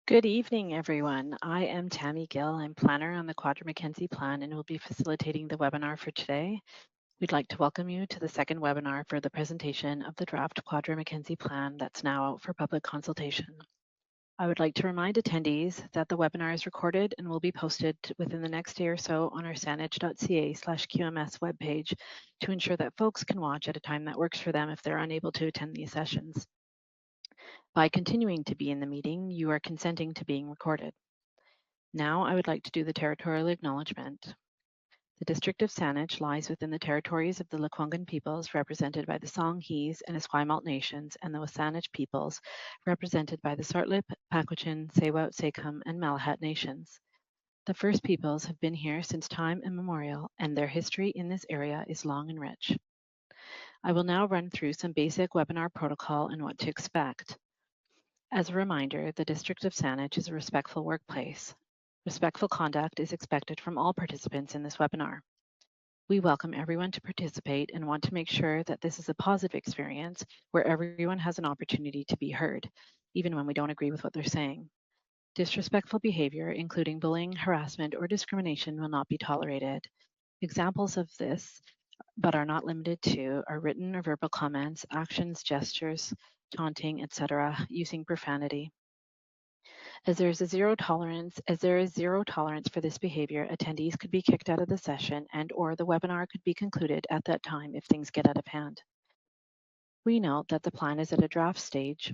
Good evening, everyone. I am Tammy Gill. I'm planner on the Quadra Mackenzie Plan and will be facilitating the webinar for today. We'd like to welcome you to the second webinar for the presentation of the draft Quadra Mackenzie Plan that's now out for public consultation. I would like to remind attendees that the webinar is recorded and will be posted within the next day or so on our saanich.ca/QMS webpage to ensure that folks can watch at a time that works for them if they're unable to attend these sessions. By continuing to be in the meeting, you are consenting to being recorded. Now I would like to do the territorial acknowledgement. The District of Saanich lies within the territories of the Lekwungen peoples, represented by the Songhees and Esquimalt nations, and the Wasanich peoples, represented by the Tsartlip, Pakwachin, Tsewut, Sakum, and Malahat nations. The First Peoples have been here since time immemorial, and their history in this area is long and rich. I will now run through some basic webinar protocol and what to expect. As a reminder, the District of Saanich is a respectful workplace. Respectful conduct is expected from all participants in this webinar. We welcome everyone to participate and want to make sure that this is a positive experience where everyone has an opportunity to be heard, even when we don't agree with what they're saying. Disrespectful behavior, including bullying, harassment, or discrimination, will not be tolerated. Examples of this, but are not limited to, are written or verbal comments, actions, gestures, taunting, etc., using profanity. As there is zero tolerance for this behavior, attendees could be kicked out of the session and/or the webinar could be concluded at that time if things get out of hand. We note that the plan is at a draft stage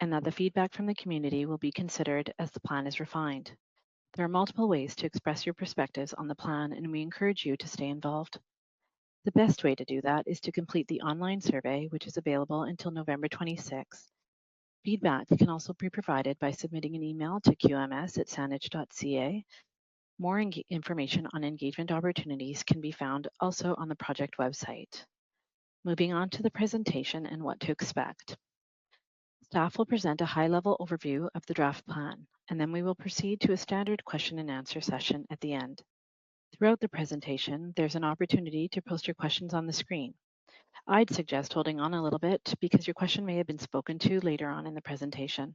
and that the feedback from the community will be considered as the plan is refined. There are multiple ways to express your perspectives on the plan, and we encourage you to stay involved. The best way to do that is to complete the online survey, which is available until November 26th. Feedback can also be provided by submitting an email to qms@saanich.ca. More information on engagement opportunities can be found also on the project website. Moving on to the presentation and what to expect. Staff will present a high-level overview of the draft plan, and then we will proceed to a standard question and answer session at the end. Throughout the presentation, there's an opportunity to post your questions on the screen. I'd suggest holding on a little bit because your question may have been spoken to later on in the presentation.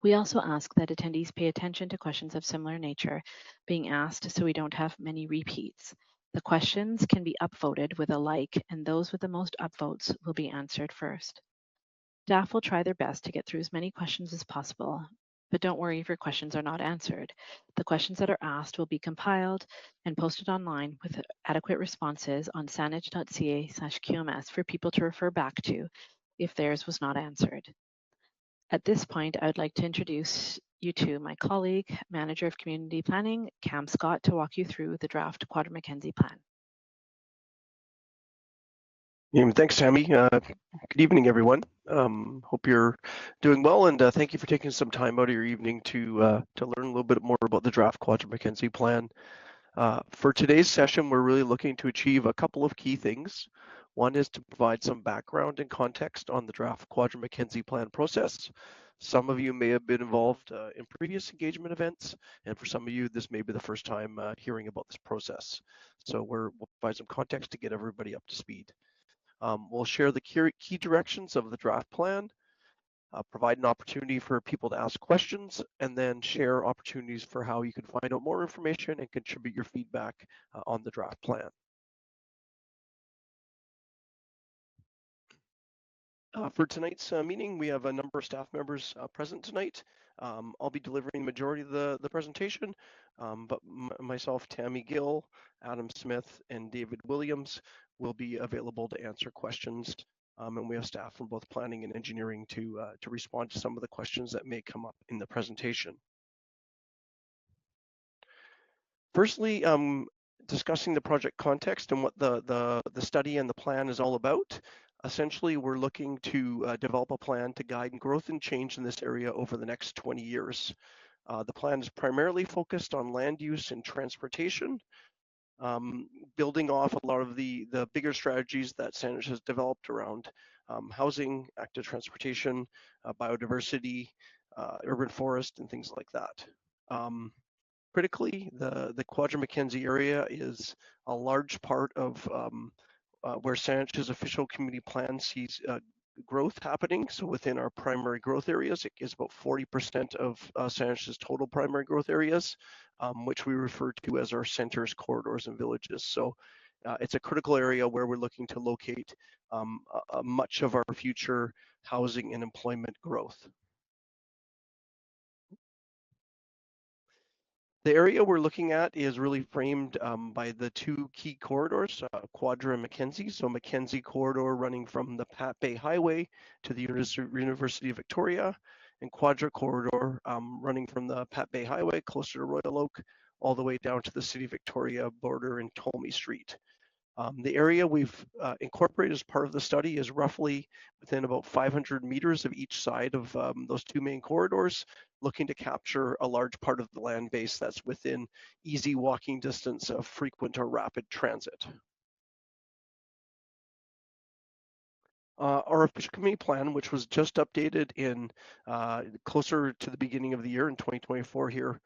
We also ask that attendees pay attention to questions of similar nature being asked so we don't have many repeats. The questions can be upvoted with a like, and those with the most upvotes will be answered first. Staff will try their best to get through as many questions as possible, but don't worry if your questions are not answered. The questions that are asked will be compiled and posted online with adequate responses on saanich.ca/QMS for people to refer back to if theirs was not answered. At this point, I would like to introduce you to my colleague, Manager of Community Planning, Cam Scott, to walk you through the draft Quadra Mackenzie Plan. Thanks, Tammy. Good evening, everyone. Hope you're doing well, and thank you for taking some time out of your evening to learn a little bit more about the draft Quadra Mackenzie Plan. For today's session, we're really looking to achieve a couple of key things. One is to provide some background and context on the draft Quadra Mackenzie Plan process. Some of you may have been involved in previous engagement events, and for some of you, this may be the first time hearing about this process. So we'll provide some context to get everybody up to speed. We'll share the key directions of the draft plan, provide an opportunity for people to ask questions, and then share opportunities for how you can find out more information and contribute your feedback on the draft plan. For tonight's meeting, we have a number of staff members present tonight. I'll be delivering the majority of the presentation, but myself, Tammy Gill, Adam Smith, and David Williams will be available to answer questions. And we have staff from both planning and engineering to respond to some of the questions that may come up in the presentation. Firstly, discussing the project context and what the study and the plan is all about. Essentially, we're looking to develop a plan to guide growth and change in this area over the next 20 years. The plan is primarily focused on land use and transportation, building off a lot of the bigger strategies that Saanich has developed around housing, active transportation, biodiversity, urban forest, and things like that. Critically, the Quadra Mackenzie area is a large part of where Saanich's official community plan sees growth happening. So within our primary growth areas, it is about 40% of Saanach's total primary growth areas, which we refer to as our centers, corridors, and villages. So it's a critical area where we're looking to locate much of our future housing and employment growth. The area we're looking at is really framed by the two key corridors, Quadra and Mackenzie. So Mackenzie corridor running from the Pat Bay Highway to the University of Victoria, and Quadra corridor running from the Pat Bay Highway closer to Royal Oak all the way down to the City of Victoria border in Tolmie Street. The area we've incorporated as part of the study is roughly within about 500 meters of each side of those two main corridors, looking to capture a large part of the land base that's within easy walking distance of frequent or rapid transit. Our official community plan, which was just updated in closer to the beginning of the year in 2024 here,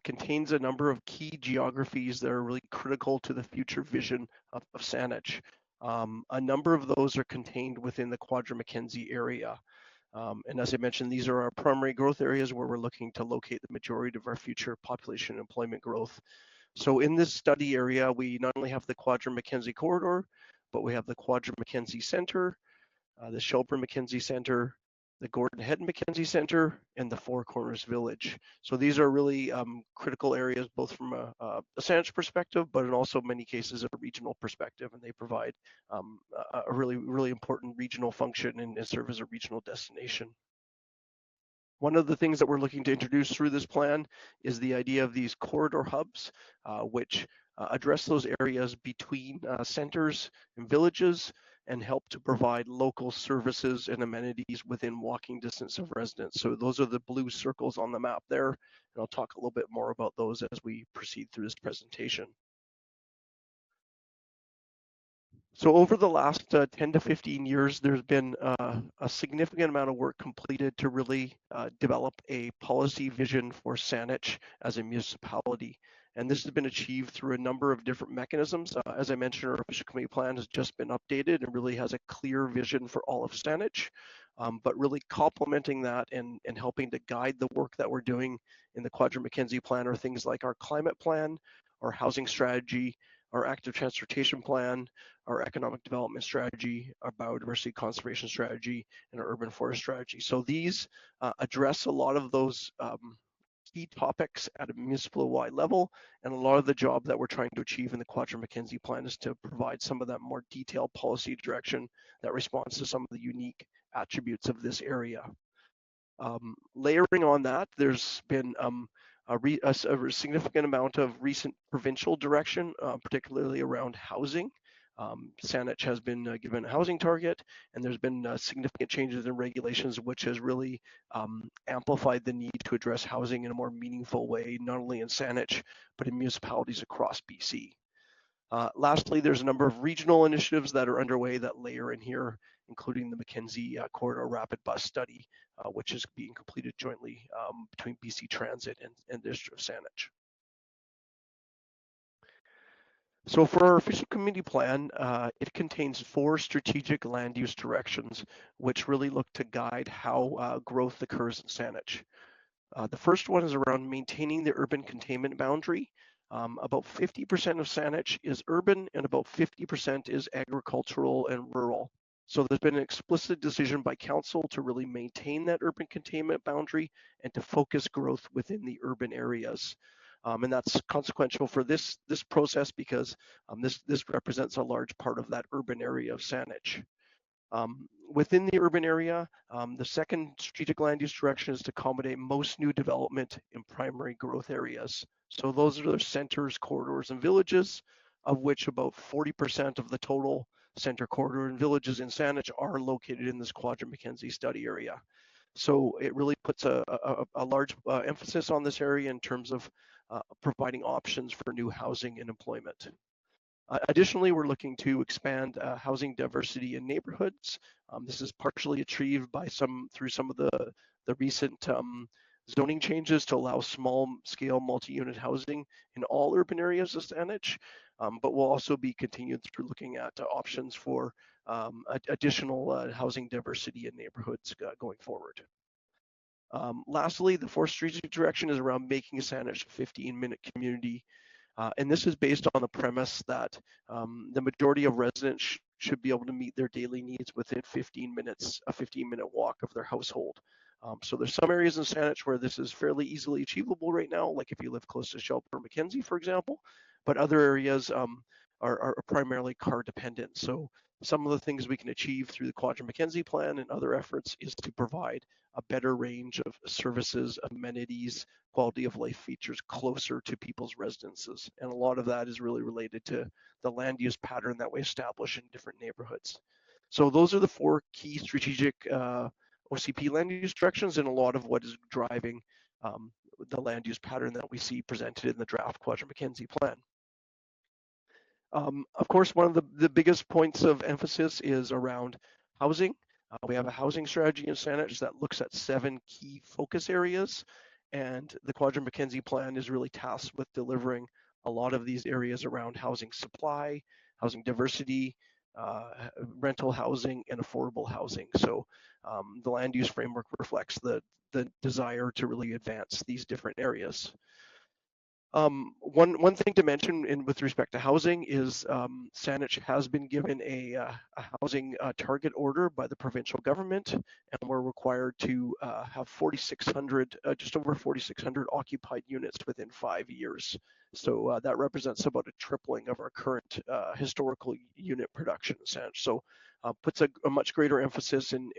contains a number of key geographies that are really critical to the future vision of Saanich. A number of those are contained within the Quadra Mackenzie area. And as I mentioned, these are our primary growth areas where we're looking to locate the majority of our future population and employment growth. So in this study area, we not only have the Quadra Mackenzie corridor, but we have the Quadra Mackenzie Center, the Shelburne Mackenzie Center, the Gordon Head Mackenzie Center, and the Four Corners Village. So these are really critical areas, both from a Saanich perspective, but in also many cases a regional perspective, and they provide a really important regional function and serve as a regional destination. One of the things that we're looking to introduce through this plan is the idea of these corridor hubs, which address those areas between centers and villages and help to provide local services and amenities within walking distance of residents. So those are the blue circles on the map there, and I'll talk a little bit more about those as we proceed through this presentation. So over the last 10 to 15 years, there's been a significant amount of work completed to really develop a policy vision for Saanich as a municipality. And this has been achieved through a number of different mechanisms. As I mentioned, our official community plan has just been updated and really has a clear vision for all of Saanich. But really complementing that and helping to guide the work that we're doing in the Quadra Mackenzie plan are things like our climate plan, our housing strategy, our active transportation plan, our economic development strategy, our biodiversity conservation strategy, and our urban forest strategy. So these address a lot of those key topics at a municipal-wide level, and a lot of the job that we're trying to achieve in the Quadra Mackenzie plan is to provide some of that more detailed policy direction that responds to some of the unique attributes of this area. Layering on that, there's been a significant amount of recent provincial direction, particularly around housing. Saanich has been given a housing target, and there's been significant changes in regulations, which has really amplified the need to address housing in a more meaningful way, not only in Saanich, but in municipalities across BC. Lastly, there's a number of regional initiatives that are underway that layer in here, including the Mackenzie Corridor Rapid Bus Study, which is being completed jointly between BC Transit and the District of Saanich. So for our official community plan, it contains 4 strategic land use directions, which really look to guide how growth occurs in Saanich. The first one is around maintaining the urban containment boundary. About 50% of Saanich is urban and about 50% is agricultural and rural. So there's been an explicit decision by council to really maintain that urban containment boundary and to focus growth within the urban areas. And that's consequential for this process because this represents a large part of that urban area of Saanich. Within the urban area, the second strategic land use direction is to accommodate most new development in primary growth areas. So those are the centers, corridors, and villages, of which about 40% of the total center, corridor, and villages in Saanich are located in this Quadra Mackenzie study area. So it really puts a large emphasis on this area in terms of providing options for new housing and employment. Additionally, we're looking to expand housing diversity in neighborhoods. This is partially achieved by through some of the recent zoning changes to allow small-scale multi-unit housing in all urban areas of Saanich, but we'll also be continued through looking at options for additional housing diversity in neighborhoods going forward. Lastly, the fourth strategic direction is around making Saanich a 15-minute community. And this is based on the premise that the majority of residents should be able to meet their daily needs within 15 minutes, a 15-minute walk of their household. So there's some areas in Saanich where this is fairly easily achievable right now, like if you live close to Shelburne or Mackenzie, for example, but other areas are primarily car dependent. So some of the things we can achieve through the Quadrant Mackenzie plan and other efforts is to provide a better range of services, amenities, quality of life features closer to people's residences. And a lot of that is really related to the land use pattern that we establish in different neighborhoods. So those are the four key strategic OCP land use directions, and a lot of what is driving the land use pattern that we see presented in the draft Quadrant Mackenzie plan. Of course, one of the biggest points of emphasis is around housing. We have a housing strategy in Saanich that looks at 7 key focus areas, and the Quadrant Mackenzie plan is really tasked with delivering a lot of these areas around housing supply, housing diversity, rental housing, and affordable housing. So the land use framework reflects the desire to really advance these different areas. One thing to mention with respect to housing is Saanich has been given a housing target order by the provincial government, and we're required to have 4,600, just over 4,600 occupied units within 5 years. So that represents about a tripling of our current historical unit production in Saanich. So puts a much greater emphasis in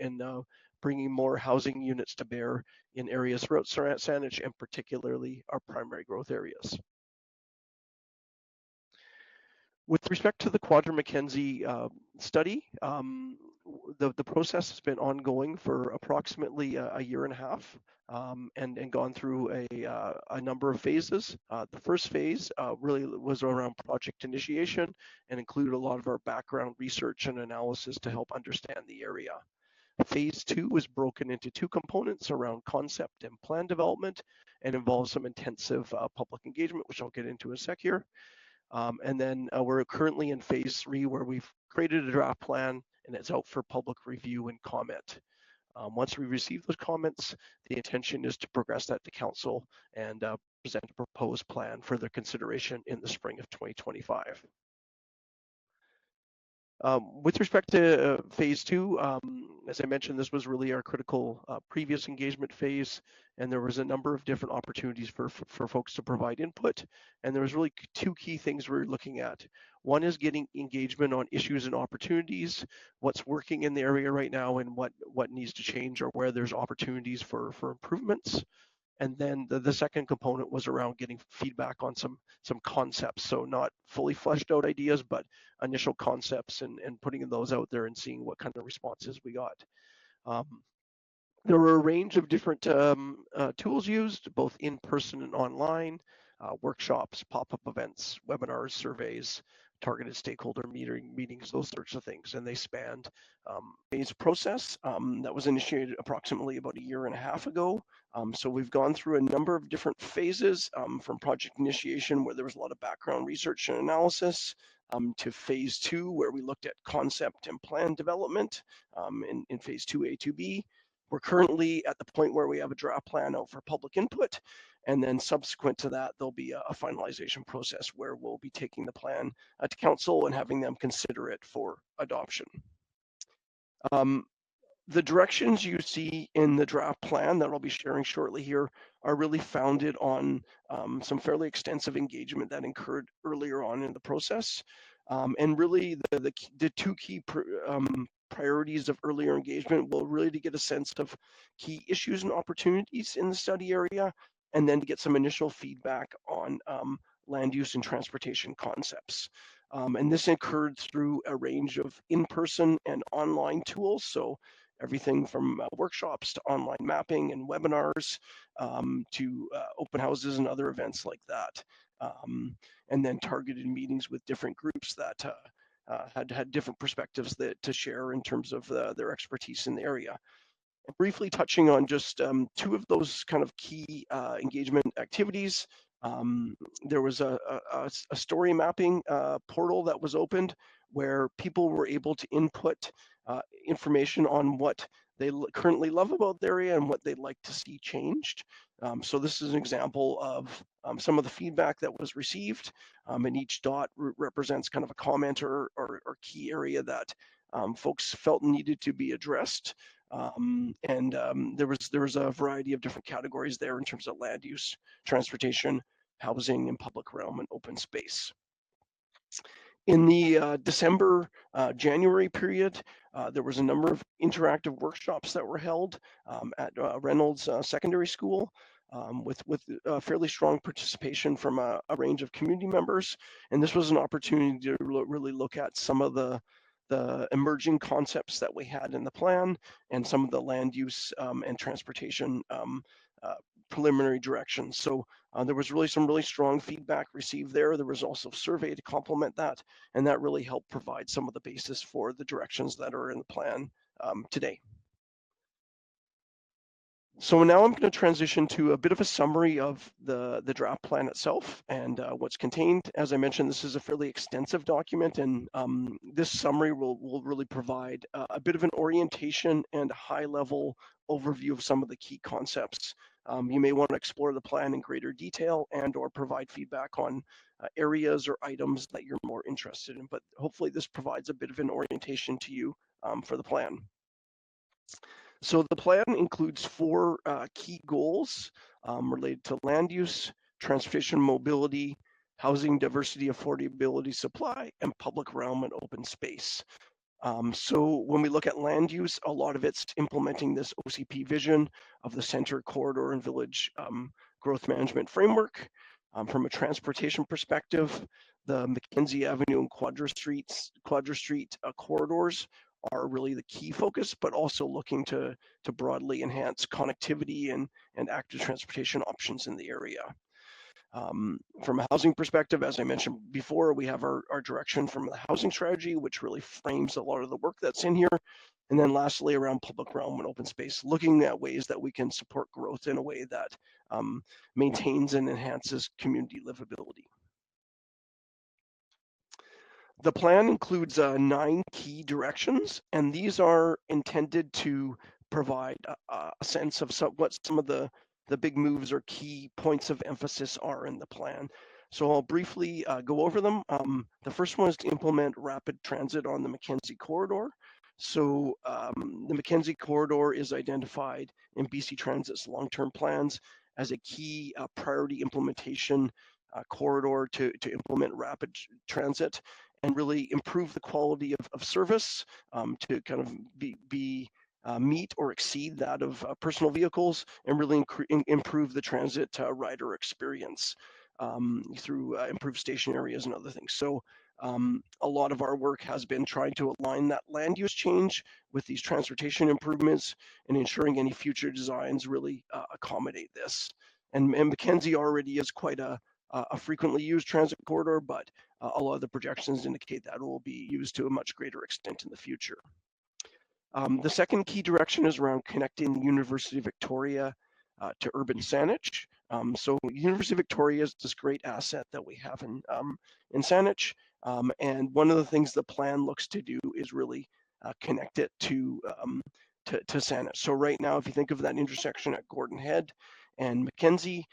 bringing more housing units to bear in areas throughout Saanich, and particularly our primary growth areas. With respect to the Quadrant Mackenzie study, the process has been ongoing for approximately a year and a half, and gone through a number of phases. The first phase really was around project initiation and included a lot of our background research and analysis to help understand the area. Phase 2 was broken into 2 components around concept and plan development, and involves some intensive public engagement, which I'll get into in a sec here. And then we're currently in phase 3, where we've created a draft plan and it's out for public review and comment. Once we receive those comments, the intention is to progress that to council and present a proposed plan for their consideration in the spring of 2025. With respect to phase 2, as I mentioned, this was really our critical previous engagement phase, and there was a number of different opportunities for folks to provide input. And there was really 2 key things we were looking at. One is getting engagement on issues and opportunities, what's working in the area right now, and what needs to change, or where there's opportunities for improvements. And then the second component was around getting feedback on some concepts. So not fully fleshed out ideas, but initial concepts, and putting those out there and seeing what kind of responses we got. There were a range of different tools used, both in person and online, workshops, pop-up events, webinars, surveys, targeted stakeholder meetings, those sorts of things. And they spanned phase process that was initiated approximately about a year and a half ago. So we've gone through a number of different phases, from project initiation, where there was a lot of background research and analysis, to phase 2, where we looked at concept and plan development in phase 2A, 2B. We're currently at the point where we have a draft plan out for public input, and then subsequent to that, there'll be a finalization process where we'll be taking the plan to council and having them consider it for adoption. The directions you see in the draft plan that I'll be sharing shortly here are really founded on some fairly extensive engagement that occurred earlier on in the process. And really the 2 key priorities of earlier engagement will really to get a sense of key issues and opportunities in the study area, and then to get some initial feedback on land use and transportation concepts. And this occurred through a range of in-person and online tools. So everything from workshops to online mapping and webinars, to open houses and other events like that. And then targeted meetings with different groups that had different perspectives to share in terms of their expertise in the area. And briefly touching on just 2 of those kind of key engagement activities. There was a story mapping portal that was opened, where people were able to input information on what they currently love about the area and what they'd like to see changed. So this is an example of some of the feedback that was received, and each dot represents kind of a comment or key area that folks felt needed to be addressed. There was a variety of different categories there in terms of land use, transportation, housing, and public realm and open space. In the December, January period, there was a number of interactive workshops that were held at Reynolds Secondary School with fairly strong participation from a range of community members. And this was an opportunity to really look at some of the emerging concepts that we had in the plan and some of the land use and transportation preliminary directions. So there was really some really strong feedback received there. There was also a survey to complement that, and that really helped provide some of the basis for the directions that are in the plan today. So now I'm going to transition to a bit of a summary of the draft plan itself and what's contained. As I mentioned, this is a fairly extensive document, and this summary will really provide a bit of an orientation and a high-level overview of some of the key concepts. You may want to explore the plan in greater detail and or provide feedback on areas or items that you're more interested in, but hopefully this provides a bit of an orientation to you for the plan. So the plan includes four key goals related to land use, transportation mobility, housing diversity, affordability, supply, and public realm and open space. So when we look at land use, a lot of it's implementing this OCP vision of the center corridor and village growth management framework. From a transportation perspective, the Mackenzie Avenue and Quadra Street corridors are really the key focus, but also looking to broadly enhance connectivity and active transportation options in the area. From a housing perspective, as I mentioned before, we have our direction from the housing strategy, which really frames a lot of the work that's in here. And then lastly, around public realm and open space, looking at ways that we can support growth in a way that maintains and enhances community livability. The plan includes 9 key directions, and these are intended to provide a sense of what some of the big moves or key points of emphasis are in the plan. So I'll briefly go over them. The first one is to implement rapid transit on the Mackenzie corridor. So the Mackenzie corridor is identified in BC Transit's long-term plans as a key priority implementation corridor to implement rapid transit and really improve the quality of service to kind of meet or exceed that of personal vehicles and really improve the transit rider experience through improved station areas and other things. So a lot of our work has been trying to align that land use change with these transportation improvements and ensuring any future designs really accommodate this. And Mackenzie already is quite a frequently used transit corridor, but a lot of the projections indicate that it will be used to a much greater extent in the future. The second key direction is around connecting the University of Victoria to urban Saanich. So University of Victoria is this great asset that we have in Saanich, and one of the things the plan looks to do is really connect it to Saanich. So right now, if you think of that intersection at Gordon Head and Mackenzie,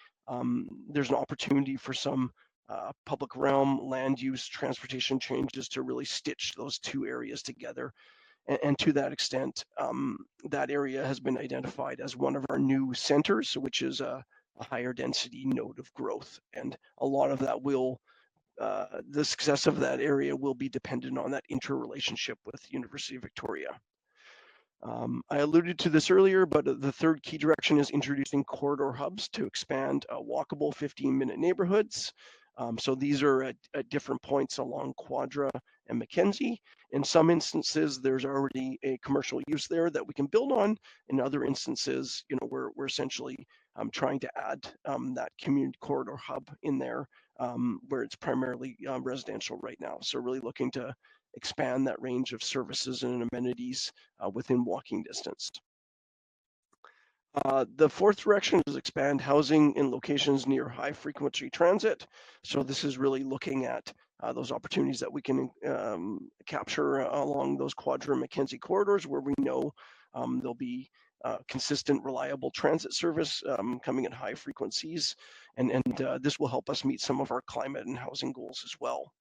there's an opportunity for some public realm, land use, transportation changes to really stitch those two areas together. And to that extent, that area has been identified as one of our new centers, which is a higher density node of growth. And a lot of that the success of that area will be dependent on that interrelationship with University of Victoria. I alluded to this earlier, but the third key direction is introducing corridor hubs to expand walkable 15-minute neighborhoods. So these are at different points along Quadra and Mackenzie. In some instances, there's already a commercial use there that we can build on. In other instances, we're essentially trying to add that community corridor hub in there where it's primarily residential right now. So really looking to expand that range of services and amenities within walking distance. The fourth direction is expand housing in locations near high frequency transit. So this is really looking at those opportunities that we can capture along those Quadra Mackenzie corridors where we know there'll be consistent, reliable transit service coming at high frequencies, and this will help us meet some of our climate and housing goals as well.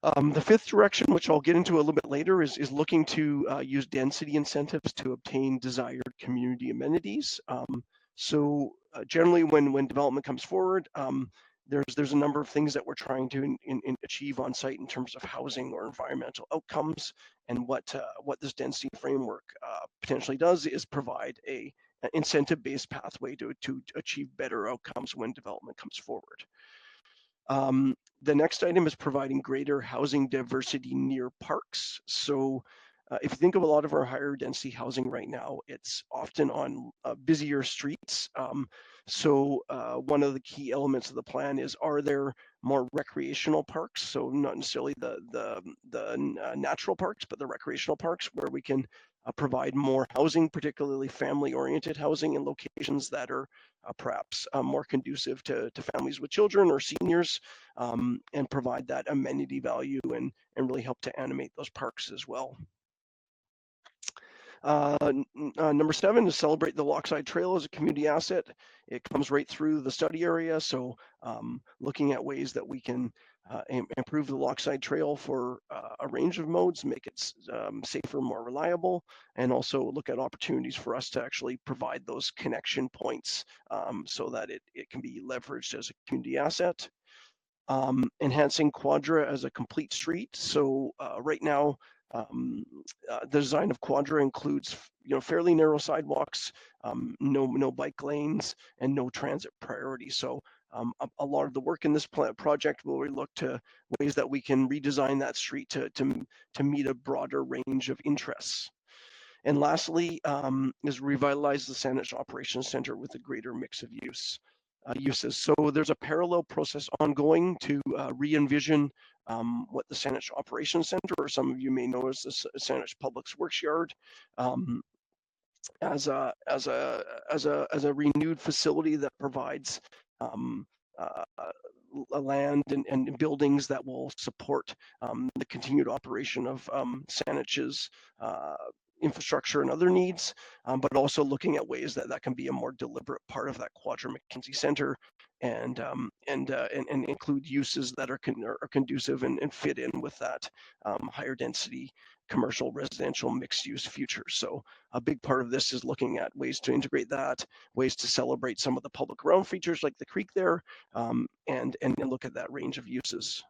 The fifth direction, which I'll get into a little bit later, is looking to use density incentives to obtain desired community amenities. So generally, when development comes forward, there's a number of things that we're trying to achieve on site in terms of housing or environmental outcomes. And what this density framework potentially does is provide an incentive-based pathway to achieve better outcomes when development comes forward. The next item is providing greater housing diversity near parks. So if you think of a lot of our higher density housing right now, it's often on busier streets. So one of the key elements of the plan is, are there more recreational parks? So not necessarily the natural parks, but the recreational parks where we can provide more housing, particularly family-oriented housing in locations that are perhaps more conducive to families with children or seniors, and provide that amenity value and really help to animate those parks as well. Number 7 is celebrate the Lochside Trail as a community asset. It comes right through the study area, so looking at ways that we can improve the Lochside Trail for a range of modes, make it safer, more reliable, and also look at opportunities for us to actually provide those connection points so that it can be leveraged as a community asset. Enhancing Quadra as a complete street. So right now, the design of Quadra includes fairly narrow sidewalks, no bike lanes, and no transit priority. So a lot of the work in this project will really look to ways that we can redesign that street to meet a broader range of interests. And lastly, is revitalize the Saanich Operations Center with a greater mix of uses. So there's a parallel process ongoing to re-envision what the Saanich Operations Center, or some of you may know as the Saanich Public Works Yard, as a renewed facility that provides land and buildings that will support the continued operation of Saanich's infrastructure and other needs, but also looking at ways that can be a more deliberate part of that Quadra Mackenzie Center, and include uses that are conducive and fit in with that higher density commercial residential mixed use future. So a big part of this is looking at ways to integrate that, ways to celebrate some of the public realm features like the creek there, and look at that range of uses.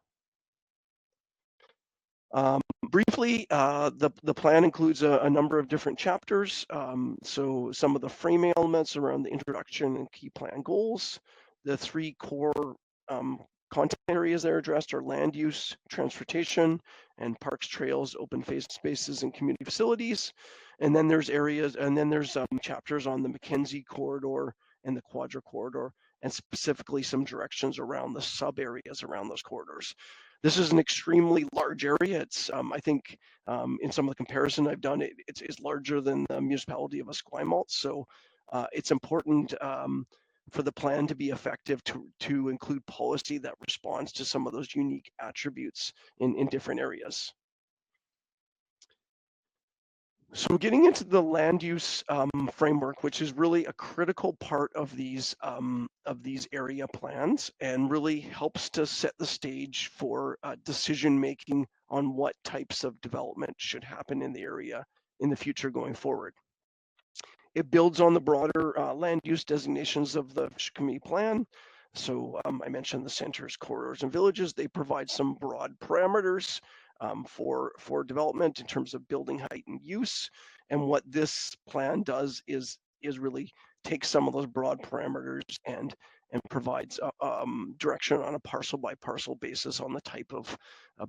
Briefly, the plan includes a number of different chapters. So some of the framing elements around the introduction and key plan goals. The 3 core content areas that are addressed are land use, transportation, and parks, trails, open spaces, and community facilities. And then there's chapters on the Mackenzie corridor and the Quadra corridor, and specifically some directions around the sub areas around those corridors. This is an extremely large area. It's, I think, in some of the comparison I've done, it's larger than the municipality of Esquimalt. So it's important for the plan to be effective to include policy that responds to some of those unique attributes in different areas. So getting into the land use framework, which is really a critical part of these area plans, and really helps to set the stage for decision making on what types of development should happen in the area in the future going forward. It builds on the broader land use designations of the community plan. So I mentioned the centers, corridors, and villages. They provide some broad parameters for development in terms of building height and use. And what this plan does is really take some of those broad parameters and provides direction on a parcel by parcel basis on the type of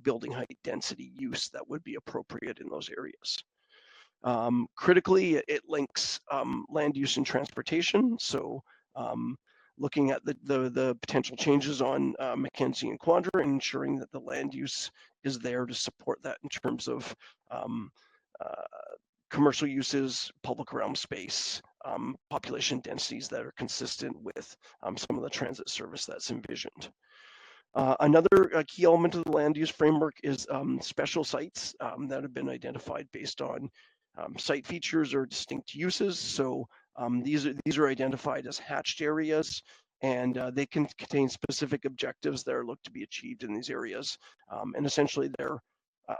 building height, density, use that would be appropriate in those areas. Critically, it links land use and transportation. So looking at the potential changes on Mackenzie and Quadra, and ensuring that the land use is there to support that in terms of commercial uses, public realm space, population densities that are consistent with some of the transit service that's envisioned. Another key element of the land use framework is special sites that have been identified based on site features or distinct uses. So these are identified as hatched areas, and they can contain specific objectives that are looked to be achieved in these areas. And essentially, they're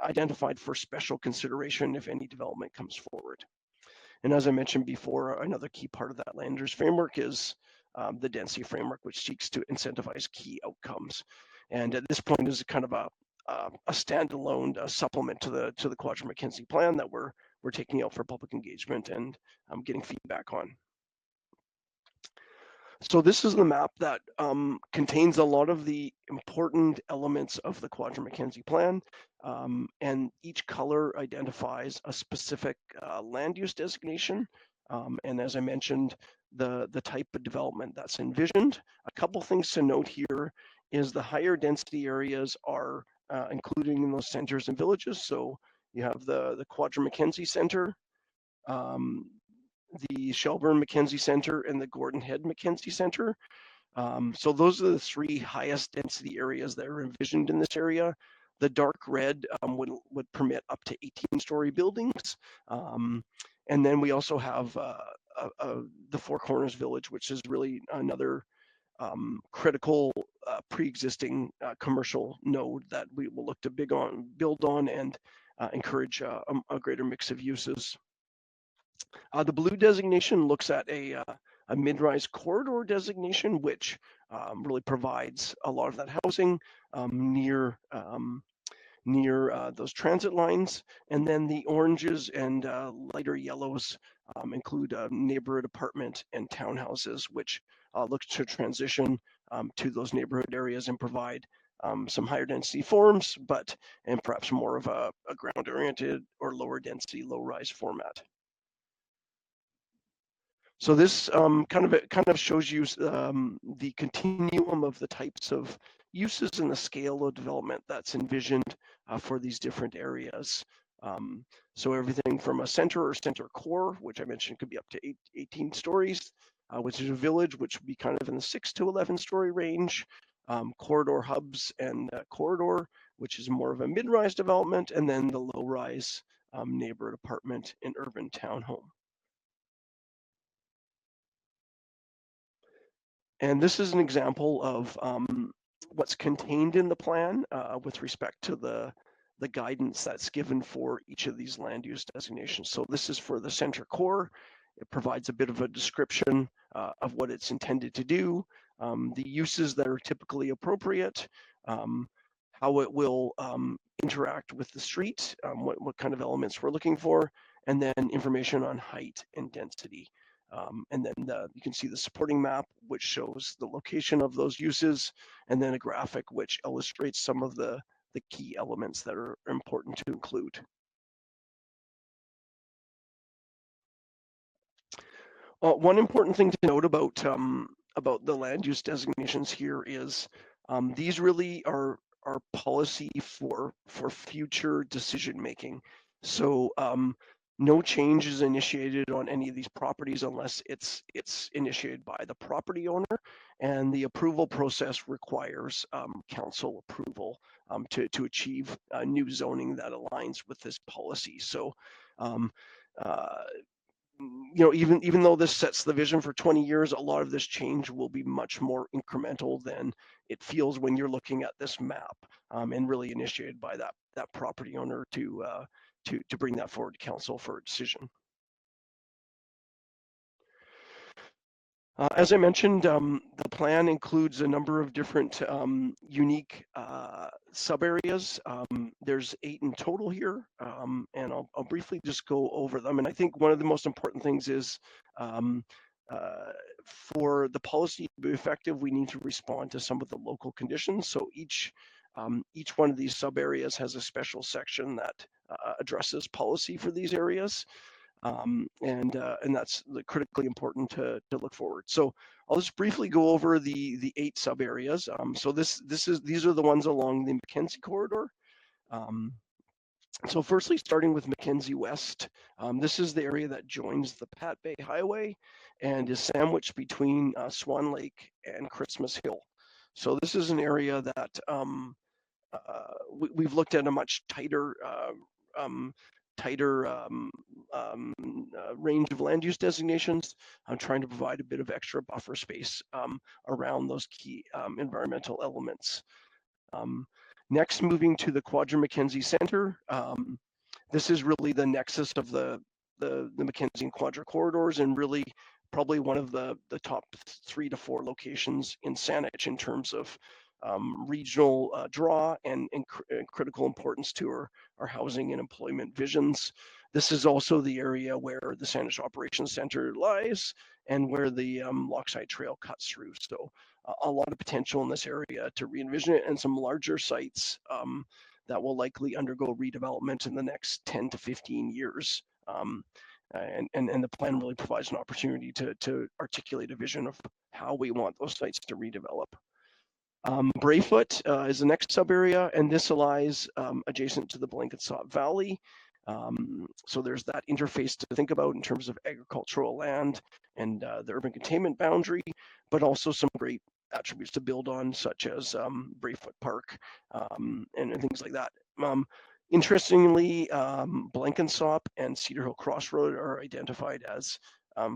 identified for special consideration if any development comes forward. And as I mentioned before, another key part of that land use framework is the density framework, which seeks to incentivize key outcomes. And at this point is kind of a standalone supplement to the Quadrant Mackenzie plan that we're taking out for public engagement and getting feedback on. So this is the map that contains a lot of the important elements of the Quadrant Mackenzie plan, and each color identifies a specific land use designation. And as I mentioned, the type of development that's envisioned. A couple things to note here is the higher density areas are included in those centers and villages. So you have the Quadrant Mackenzie Center, um, the Shelburne Mackenzie Center, and the Gordon Head Mackenzie Center. So those are the three highest density areas that are envisioned in this area. The dark red would permit up to 18-story buildings. And then we also have the Four Corners Village, which is really another critical pre-existing commercial node that we will look to build on and encourage a greater mix of uses. The blue designation looks at a mid-rise corridor designation, which really provides a lot of that housing near those transit lines. And then the oranges and lighter yellows include neighborhood apartment and townhouses, which look to transition to those neighborhood areas and provide some higher density forms, and perhaps more of a ground-oriented or lower density, low-rise format. So this kind of shows you the continuum of the types of uses and the scale of development that's envisioned for these different areas. So everything from a center or center core, which I mentioned could be up to 18 stories, which is a village, which would be kind of in the 6 to 11-story range. Corridor hubs and corridor, which is more of a mid-rise development, and then the low-rise neighborhood apartment and urban townhome. And this is an example of what's contained in the plan with respect to the guidance that's given for each of these land use designations. So this is for the center core. It provides a bit of a description of what it's intended to do, the uses that are typically appropriate, how it will interact with the street, what kind of elements we're looking for, and then information on height and density. And then you can see the supporting map, which shows the location of those uses, and then a graphic which illustrates some of the key elements that are important to include. One important thing to note about the land use designations here is these really are policy for future decision making. So no change is initiated on any of these properties unless it's initiated by the property owner, and the approval process requires council approval to achieve new zoning that aligns with this policy. So even though this sets the vision for 20 years, a lot of this change will be much more incremental than it feels when you're looking at this map, and really initiated by that property owner to bring that forward to council for a decision. As I mentioned, the plan includes a number of different unique sub-areas. There's 8 in total here, and I'll briefly just go over them. And I think one of the most important things is for the policy to be effective, we need to respond to some of the local conditions. So each one of these sub-areas has a special section that addresses policy for these areas. And that's critically important to look forward. So I'll just briefly go over the 8 sub areas. So these are the ones along the Mackenzie corridor. So firstly, starting with Mackenzie West, this is the area that joins the Pat Bay Highway and is sandwiched between Swan Lake and Christmas Hill. So this is an area that we've looked at a much tighter range of land use designations. I'm trying to provide a bit of extra buffer space around those key environmental elements. Next, moving to the Quadra-Mackenzie Center. This is really the nexus of the Mackenzie and Quadra corridors, and really probably one of the top 3 to 4 locations in Saanich in terms of regional draw and critical importance to our housing and employment visions. This is also the area where the Saanich Operations Center lies and where the Lochside Trail cuts through. So a lot of potential in this area to re-envision it, and some larger sites that will likely undergo redevelopment in the next 10 to 15 years. And the plan really provides an opportunity to articulate a vision of how we want those sites to redevelop. Brayfoot is the next sub area, and this lies adjacent to the Blenkinsop Valley. So there's that interface to think about in terms of agricultural land and the urban containment boundary, but also some great attributes to build on, such as Brayfoot Park and things like that. Interestingly, Blenkinsop and Cedar Hill Crossroad are identified as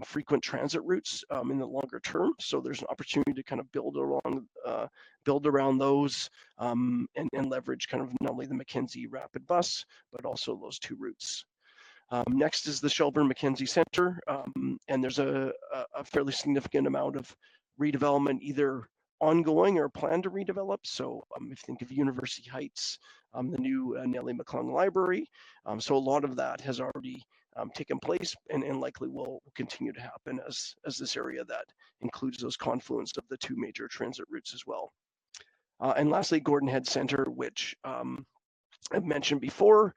frequent transit routes in the longer term. So there's an opportunity to kind of build around those and leverage kind of not only the Mackenzie Rapid Bus, but also those 2 routes. Next is the Shelburne Mackenzie Center, and there's a fairly significant amount of redevelopment, either ongoing or planned to redevelop. So if you think of University Heights, the new Nellie McClung Library, so a lot of that has already taken place and likely will continue to happen as this area that includes those confluence of the 2 major transit routes as well. And lastly, Gordon Head Center, which I've mentioned before,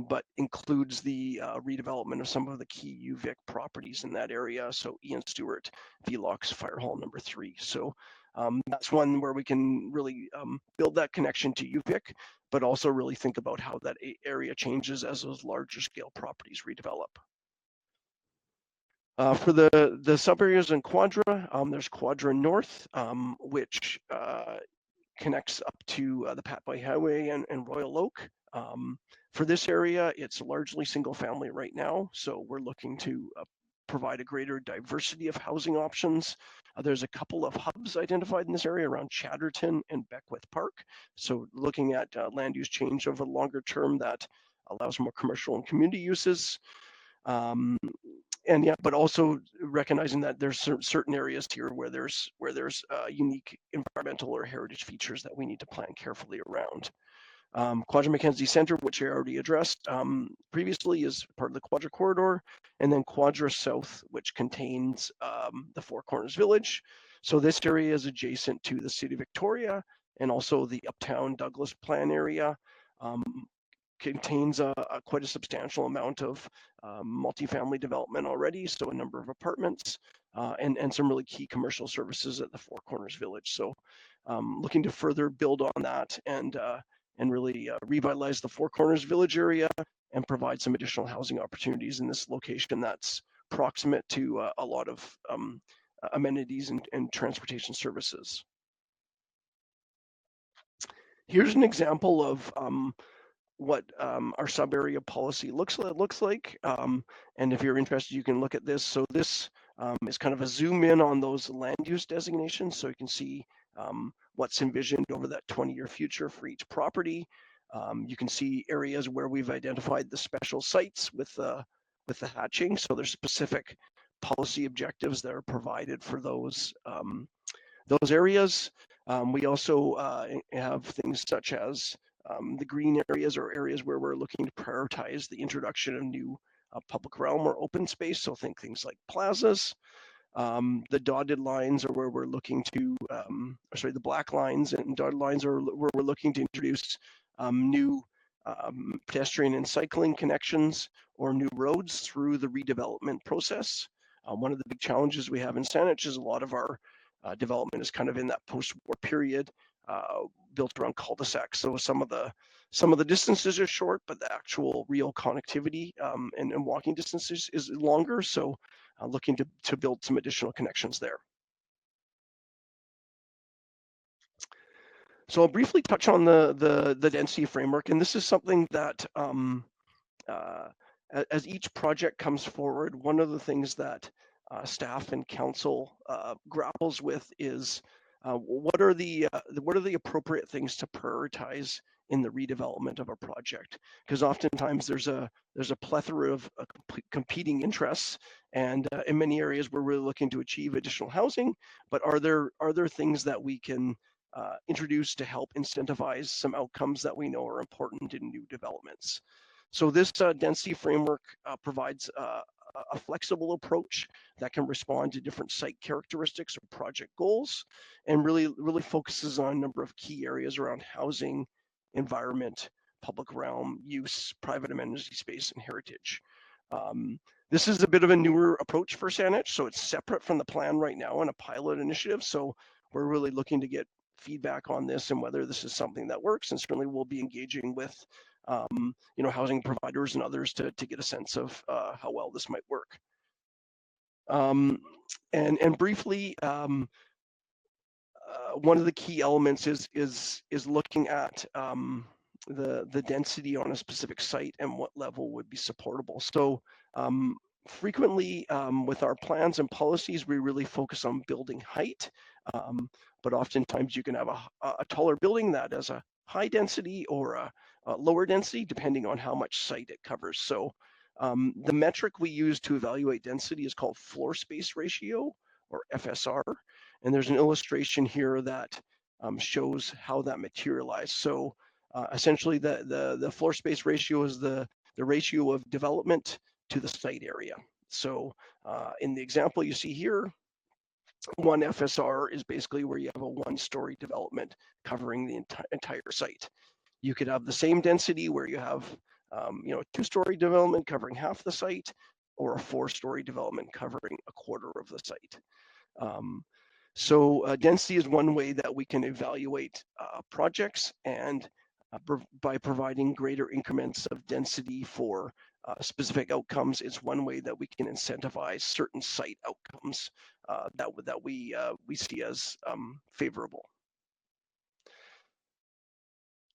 but includes the redevelopment of some of the key UVic properties in that area. So Ian Stewart, VLOX Fire Hall number 3. So that's one where we can really build that connection to UVic, but also really think about how that area changes as those larger scale properties redevelop. For the sub areas in Quadra, there's Quadra North, which connects up to the Patboy Highway and Royal Oak. For this area, it's largely single family right now, so we're looking to provide a greater diversity of housing options. There's a couple of hubs identified in this area around Chatterton and Beckwith Park. So looking at land use change over the longer term that allows more commercial and community uses. And yeah, but also recognizing that there's certain areas here where there's unique environmental or heritage features that we need to plan carefully around. Quadra-Mackenzie Center, which I already addressed previously, is part of the Quadra Corridor, and then Quadra South, which contains the Four Corners Village. So this area is adjacent to the City of Victoria and also the Uptown Douglas Plan area. Contains quite a substantial amount of multifamily development already, so a number of apartments and some really key commercial services at the Four Corners Village. So looking to further build on that and really revitalize the Four Corners Village area and provide some additional housing opportunities in this location that's proximate to a lot of amenities and transportation services. Here's an example of what our sub-area policy looks like. And if you're interested, you can look at this. So this is kind of a zoom in on those land use designations. So you can see what's envisioned over that 20-year future for each property. You can see areas where we've identified the special sites with the hatching. So there's specific policy objectives that are provided for those areas. We also have things such as the green areas, or areas where we're looking to prioritize the introduction of new public realm or open space. So think things like plazas. The dotted lines are where we're looking to, the black lines and dotted lines are where we're looking to introduce new pedestrian and cycling connections or new roads through the redevelopment process. One of the big challenges we have in Saanich is a lot of our development is kind of in that post-war period, built around cul-de-sacs. So some of the distances are short, but the actual real connectivity and walking distances is longer. So looking to build some additional connections there. So I'll briefly touch on the density framework, and this is something that uh, as each project comes forward, one of the things that staff and council grapples with is what are the appropriate things to prioritize in the redevelopment of a project? Because oftentimes there's a plethora of competing interests, and in many areas we're really looking to achieve additional housing. But are there things that we can introduce to help incentivize some outcomes that we know are important in new developments? So this density framework provides a flexible approach that can respond to different site characteristics or project goals, and really focuses on a number of key areas around housing, environment, public realm, use, private amenity space, and heritage. Um, this is a bit of a newer approach for Saanich, so it's separate from the plan right now and a pilot initiative. So we're really looking to get feedback on this and whether this is something that works, and certainly we'll be engaging with housing providers and others to get a sense of how well this might work. And briefly, one of the key elements is looking at the density on a specific site and what level would be supportable. So frequently with our plans and policies, we really focus on building height, but oftentimes you can have a taller building that has a high density or a lower density, depending on how much site it covers. So the metric we use to evaluate density is called floor space ratio, or FSR. And there's an illustration here that shows how that materialized. So essentially the floor space ratio is the ratio of development to the site area. So in the example you see here, one FSR is basically where you have a one-story development covering the entire site. You could have the same density where you have a two-story development covering half the site, or a four-story development covering a quarter of the site. So density is one way that we can evaluate projects, and by providing greater increments of density for specific outcomes, it's one way that we can incentivize certain site outcomes that we see as favorable.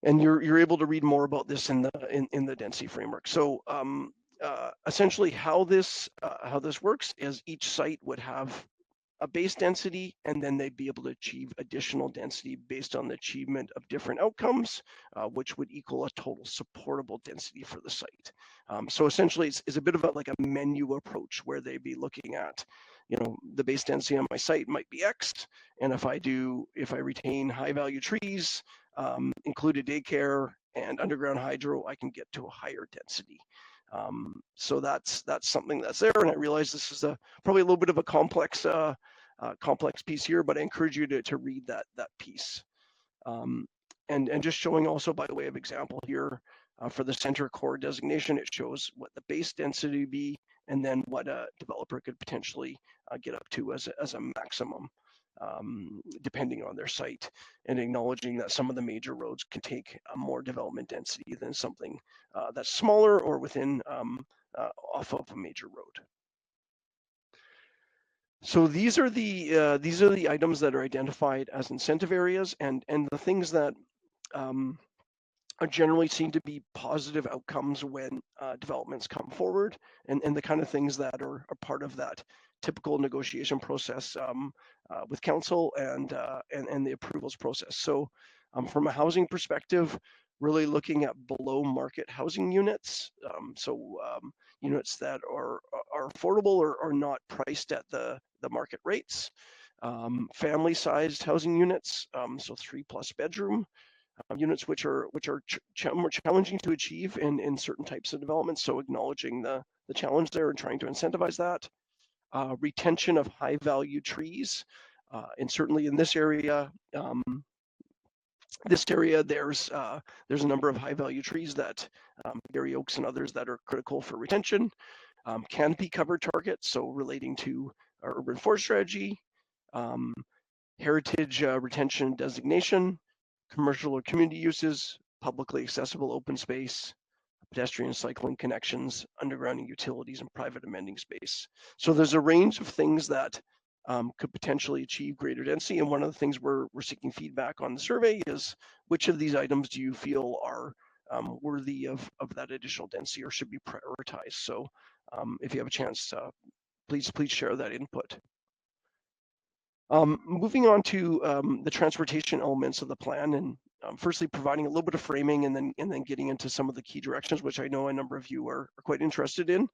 And you're able to read more about this in the density framework. So essentially, how this works is each site would have a base density, and then they'd be able to achieve additional density based on the achievement of different outcomes, which would equal a total supportable density for the site. So essentially, it's a bit of a menu approach where they'd be looking at, the base density on my site might be X, and if I retain high value trees, include a daycare and underground hydro, I can get to a higher density. So that's something that's there, and I realize this is probably a little bit of a complex piece here, but I encourage you to read that piece. And just showing also by way of example here, for the center core designation, it shows what the base density would be, and then what a developer could potentially get up to as a maximum, depending on their site, and acknowledging that some of the major roads can take more development density than something that's smaller or within off of a major road. So these are the items that are identified as incentive areas, and the things that are generally seen to be positive outcomes when developments come forward, and the kind of things that are part of that typical negotiation process with council and the approvals process. So from a housing perspective, really looking at below market housing units, units that are affordable or not priced at the market rates. Family sized housing units, so 3+ bedroom units, which are more challenging to achieve in certain types of developments. So acknowledging the challenge there and trying to incentivize that. Retention of high value trees, and certainly in this area, there's a number of high value trees that Gary oaks and others that are critical for retention. Canopy cover targets, so relating to our urban forest strategy. Heritage retention designation, commercial or community uses, publicly accessible open space, pedestrian cycling connections, undergrounding utilities, and private amending space. So there's a range of things that could potentially achieve greater density. And one of the things we're seeking feedback on the survey is which of these items do you feel are worthy of that additional density or should be prioritized. So if you have a chance, please share that input. Moving on to the transportation elements of the plan, and firstly providing a little bit of framing, and then getting into some of the key directions, which I know a number of you are quite interested in.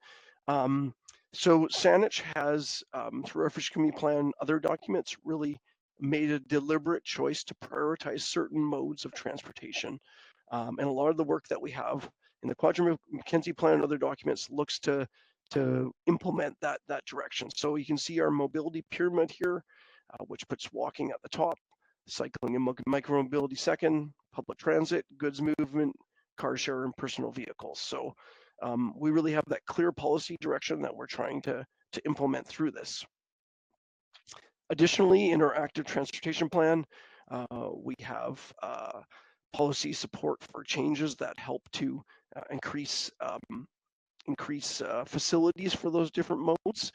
So Saanich has, through our Fish Community Plan, other documents, really made a deliberate choice to prioritize certain modes of transportation. And a lot of the work that we have in the Quadram Mackenzie Plan and other documents looks to implement that direction. So you can see our mobility pyramid here, which puts walking at the top, cycling and micromobility second, public transit, goods movement, car share, and personal vehicles. So we really have that clear policy direction that we're trying to implement through this. Additionally, in our active transportation plan, we have policy support for changes that help to increase facilities for those different modes,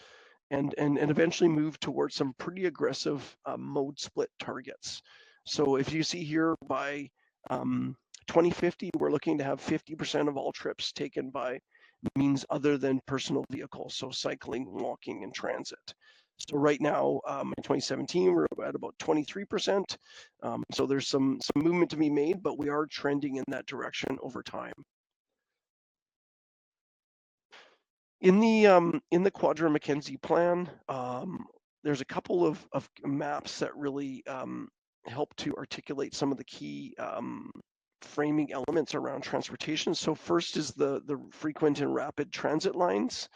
and eventually move towards some pretty aggressive mode split targets. So if you see here, by 2050, we're looking to have 50% of all trips taken by means other than personal vehicles, so cycling, walking, and transit. So right now, in 2017, we're at about 23%. So there's some movement to be made, but we are trending in that direction over time. In the Quadra Mackenzie plan, there's a couple of maps that really help to articulate some of the key framing elements around transportation. So first is the frequent and rapid transit lines.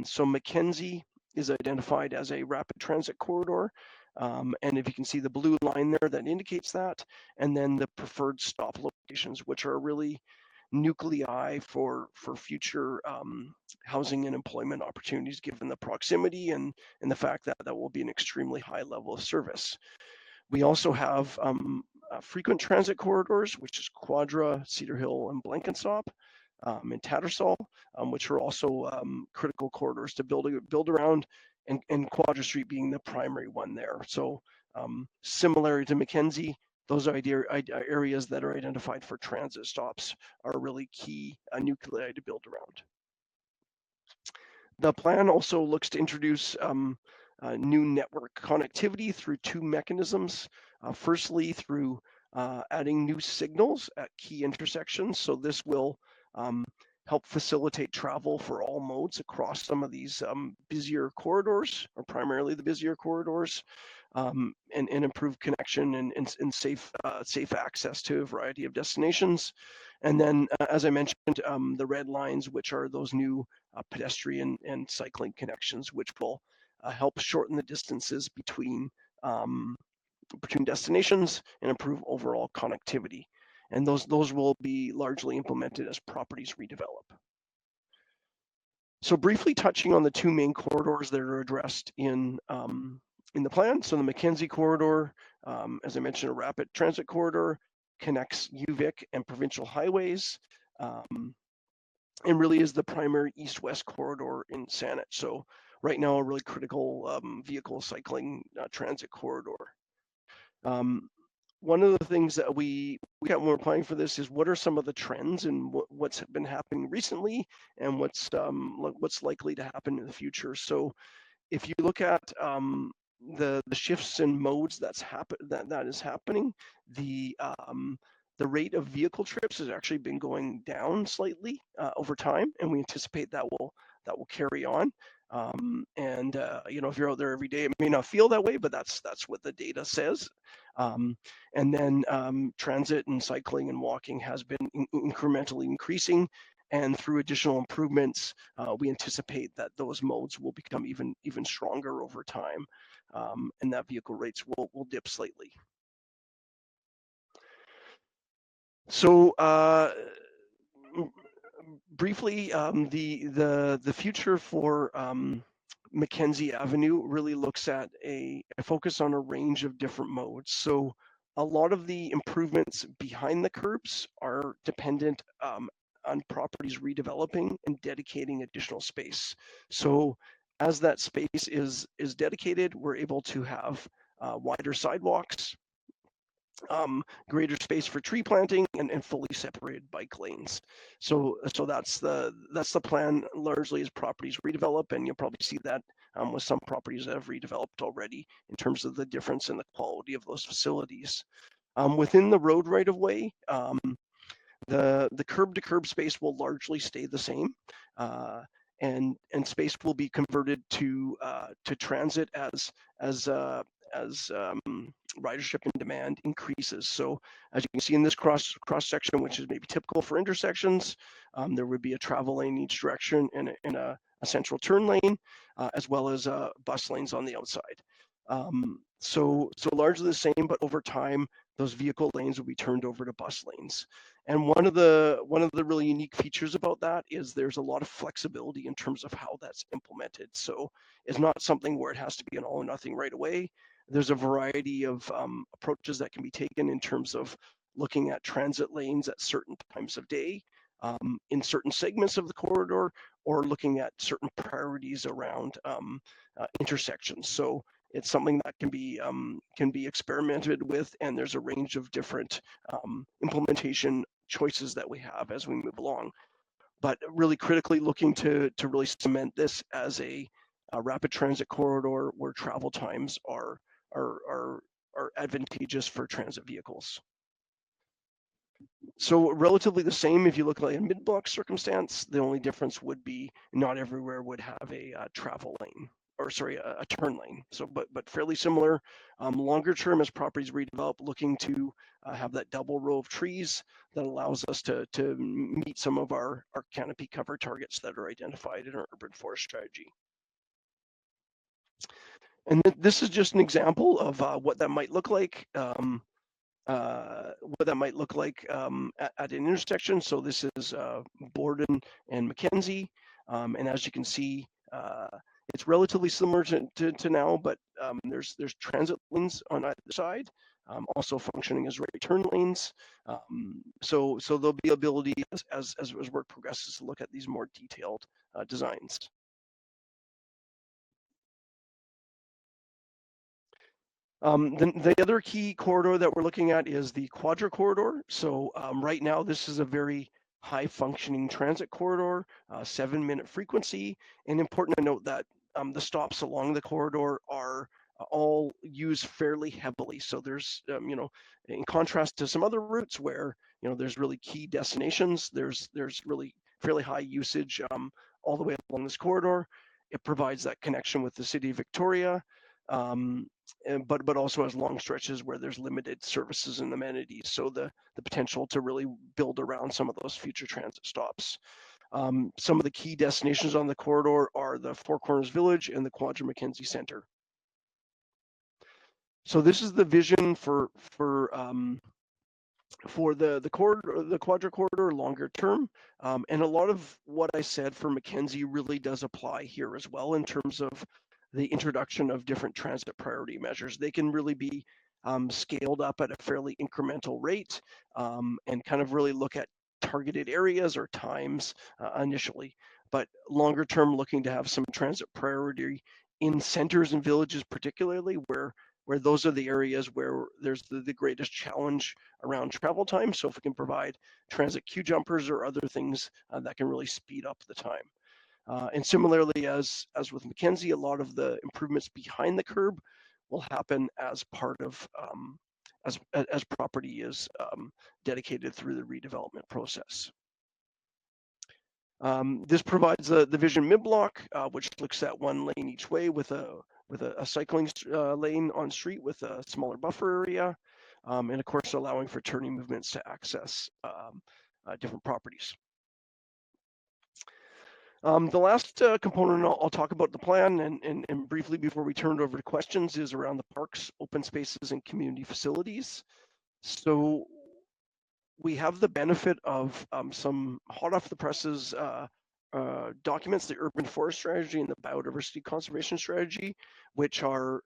So Mackenzie is identified as a rapid transit corridor. And if you can see the blue line there, that indicates that. And then the preferred stop locations, which are really nuclei for future housing and employment opportunities, given the proximity and the fact that that will be an extremely high level of service. We also have frequent transit corridors, which is Quadra, Cedar Hill, and Blenkinsop, and Tattersall, which are also critical corridors to build around, and Quadra Street being the primary one there. So similar to Mackenzie, those areas that are identified for transit stops are really key nuclei to build around. The plan also looks to introduce new network connectivity through two mechanisms. Firstly, through adding new signals at key intersections. So this will help facilitate travel for all modes across some of these busier corridors, or primarily the busier corridors, and improve connection and safe access to a variety of destinations. And then, as I mentioned, the red lines, which are those new pedestrian and cycling connections, which will help shorten the distances between destinations and improve overall connectivity. And those will be largely implemented as properties redevelop. So briefly touching on the two main corridors that are addressed in the plan. So the Mackenzie corridor, as I mentioned, a rapid transit corridor, connects UVic and provincial highways, and really is the primary east-west corridor in Saanich. So right now, a really critical vehicle cycling transit corridor. One of the things that we got when we're applying for this is what are some of the trends and what's been happening recently, and what's likely to happen in the future. So if you look at the shifts in modes that is happening, the rate of vehicle trips has actually been going down slightly over time, and we anticipate that will carry on. And if you're out there every day, it may not feel that way, but that's what the data says. And then transit and cycling and walking has been incrementally increasing, and through additional improvements, we anticipate that those modes will become even stronger over time, and that vehicle rates will dip slightly. So briefly, the future for Mackenzie Avenue really looks at a focus on a range of different modes. So a lot of the improvements behind the curbs are dependent on properties redeveloping and dedicating additional space. So As that space is dedicated, we're able to have wider sidewalks, greater space for tree planting, and fully separated bike lanes. So that's the plan largely as properties redevelop, and you'll probably see that with some properties that have redeveloped already in terms of the difference in the quality of those facilities. Within the road right of way, the curb to curb space will largely stay the same, and space will be converted to transit as ridership and demand increases. So as you can see in this cross section, which is maybe typical for intersections, there would be a travel lane in each direction and a central turn lane, as well as bus lanes on the outside. So largely the same, but over time, those vehicle lanes will be turned over to bus lanes. And one of the really unique features about that is there's a lot of flexibility in terms of how that's implemented. So it's not something where it has to be an all or nothing right away. There's a variety of approaches that can be taken in terms of looking at transit lanes at certain times of day, in certain segments of the corridor, or looking at certain priorities around intersections. So it's something that can be experimented with, and there's a range of different implementation choices that we have as we move along. But really critically looking to really cement this as a rapid transit corridor where travel times are advantageous for transit vehicles. So relatively the same if you look like a mid-block circumstance. The only difference would be not everywhere would have a travel lane, or sorry, a turn lane. So, but fairly similar. Longer term, as properties redevelop, looking to have that double row of trees that allows us to meet some of our canopy cover targets that are identified in our urban forest strategy. And this is just an example of what that might look like. What that might look like at an intersection. So this is Borden and Mackenzie, and as you can see, it's relatively similar to now, but there's transit lanes on either side, also functioning as right turn lanes. So there'll be ability as work progresses to look at these more detailed designs. The other key corridor that we're looking at is the Quadra corridor. So right now, this is a very high functioning transit corridor, 7-minute frequency. And important to note that the stops along the corridor are all used fairly heavily. So there's, in contrast to some other routes where, there's really key destinations, there's really fairly high usage all the way along this corridor. It provides that connection with the city of Victoria. But also has long stretches where there's limited services and amenities. So the potential to really build around some of those future transit stops. Some of the key destinations on the corridor are the Four Corners Village and the Quadra Mackenzie Center. So this is the vision for the Quadra corridor longer term, and a lot of what I said for Mackenzie really does apply here as well in terms of the introduction of different transit priority measures. They can really be scaled up at a fairly incremental rate, and kind of really look at targeted areas or times initially, but longer term looking to have some transit priority in centers and villages, particularly where those are the areas where there's the greatest challenge around travel time. So if we can provide transit queue jumpers or other things that can really speed up the time. And similarly, as with Mackenzie, a lot of the improvements behind the curb will happen as part of as property is dedicated through the redevelopment process. This provides the vision mid-block, which looks at one lane each way with a cycling lane on street with a smaller buffer area, and of course allowing for turning movements to access different properties. The last component I'll talk about the plan and briefly before we turn it over to questions is around the parks, open spaces, and community facilities. So we have the benefit of some hot off the presses documents, the urban forest strategy and the biodiversity conservation strategy, which are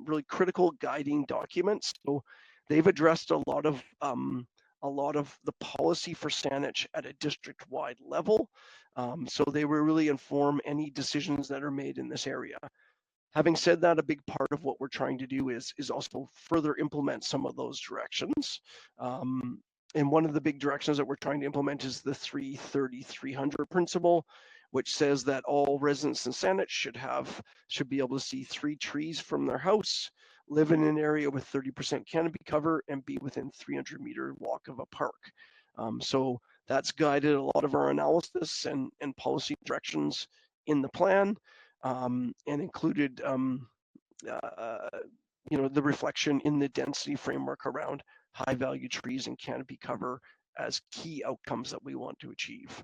really critical guiding documents. So they've addressed a lot of the policy for Saanich at a district-wide level. So they will really inform any decisions that are made in this area. Having said that, a big part of what we're trying to do is also further implement some of those directions. Um, and one of the big directions that we're trying to implement is the 330-300 principle, which says that all residents in Saanich should be able to see 3 trees from their house, live in an area with 30% canopy cover, and be within 300-meter walk of a park. So that's guided a lot of our analysis and policy directions in the plan, and included uh, the reflection in the density framework around high value trees and canopy cover as key outcomes that we want to achieve.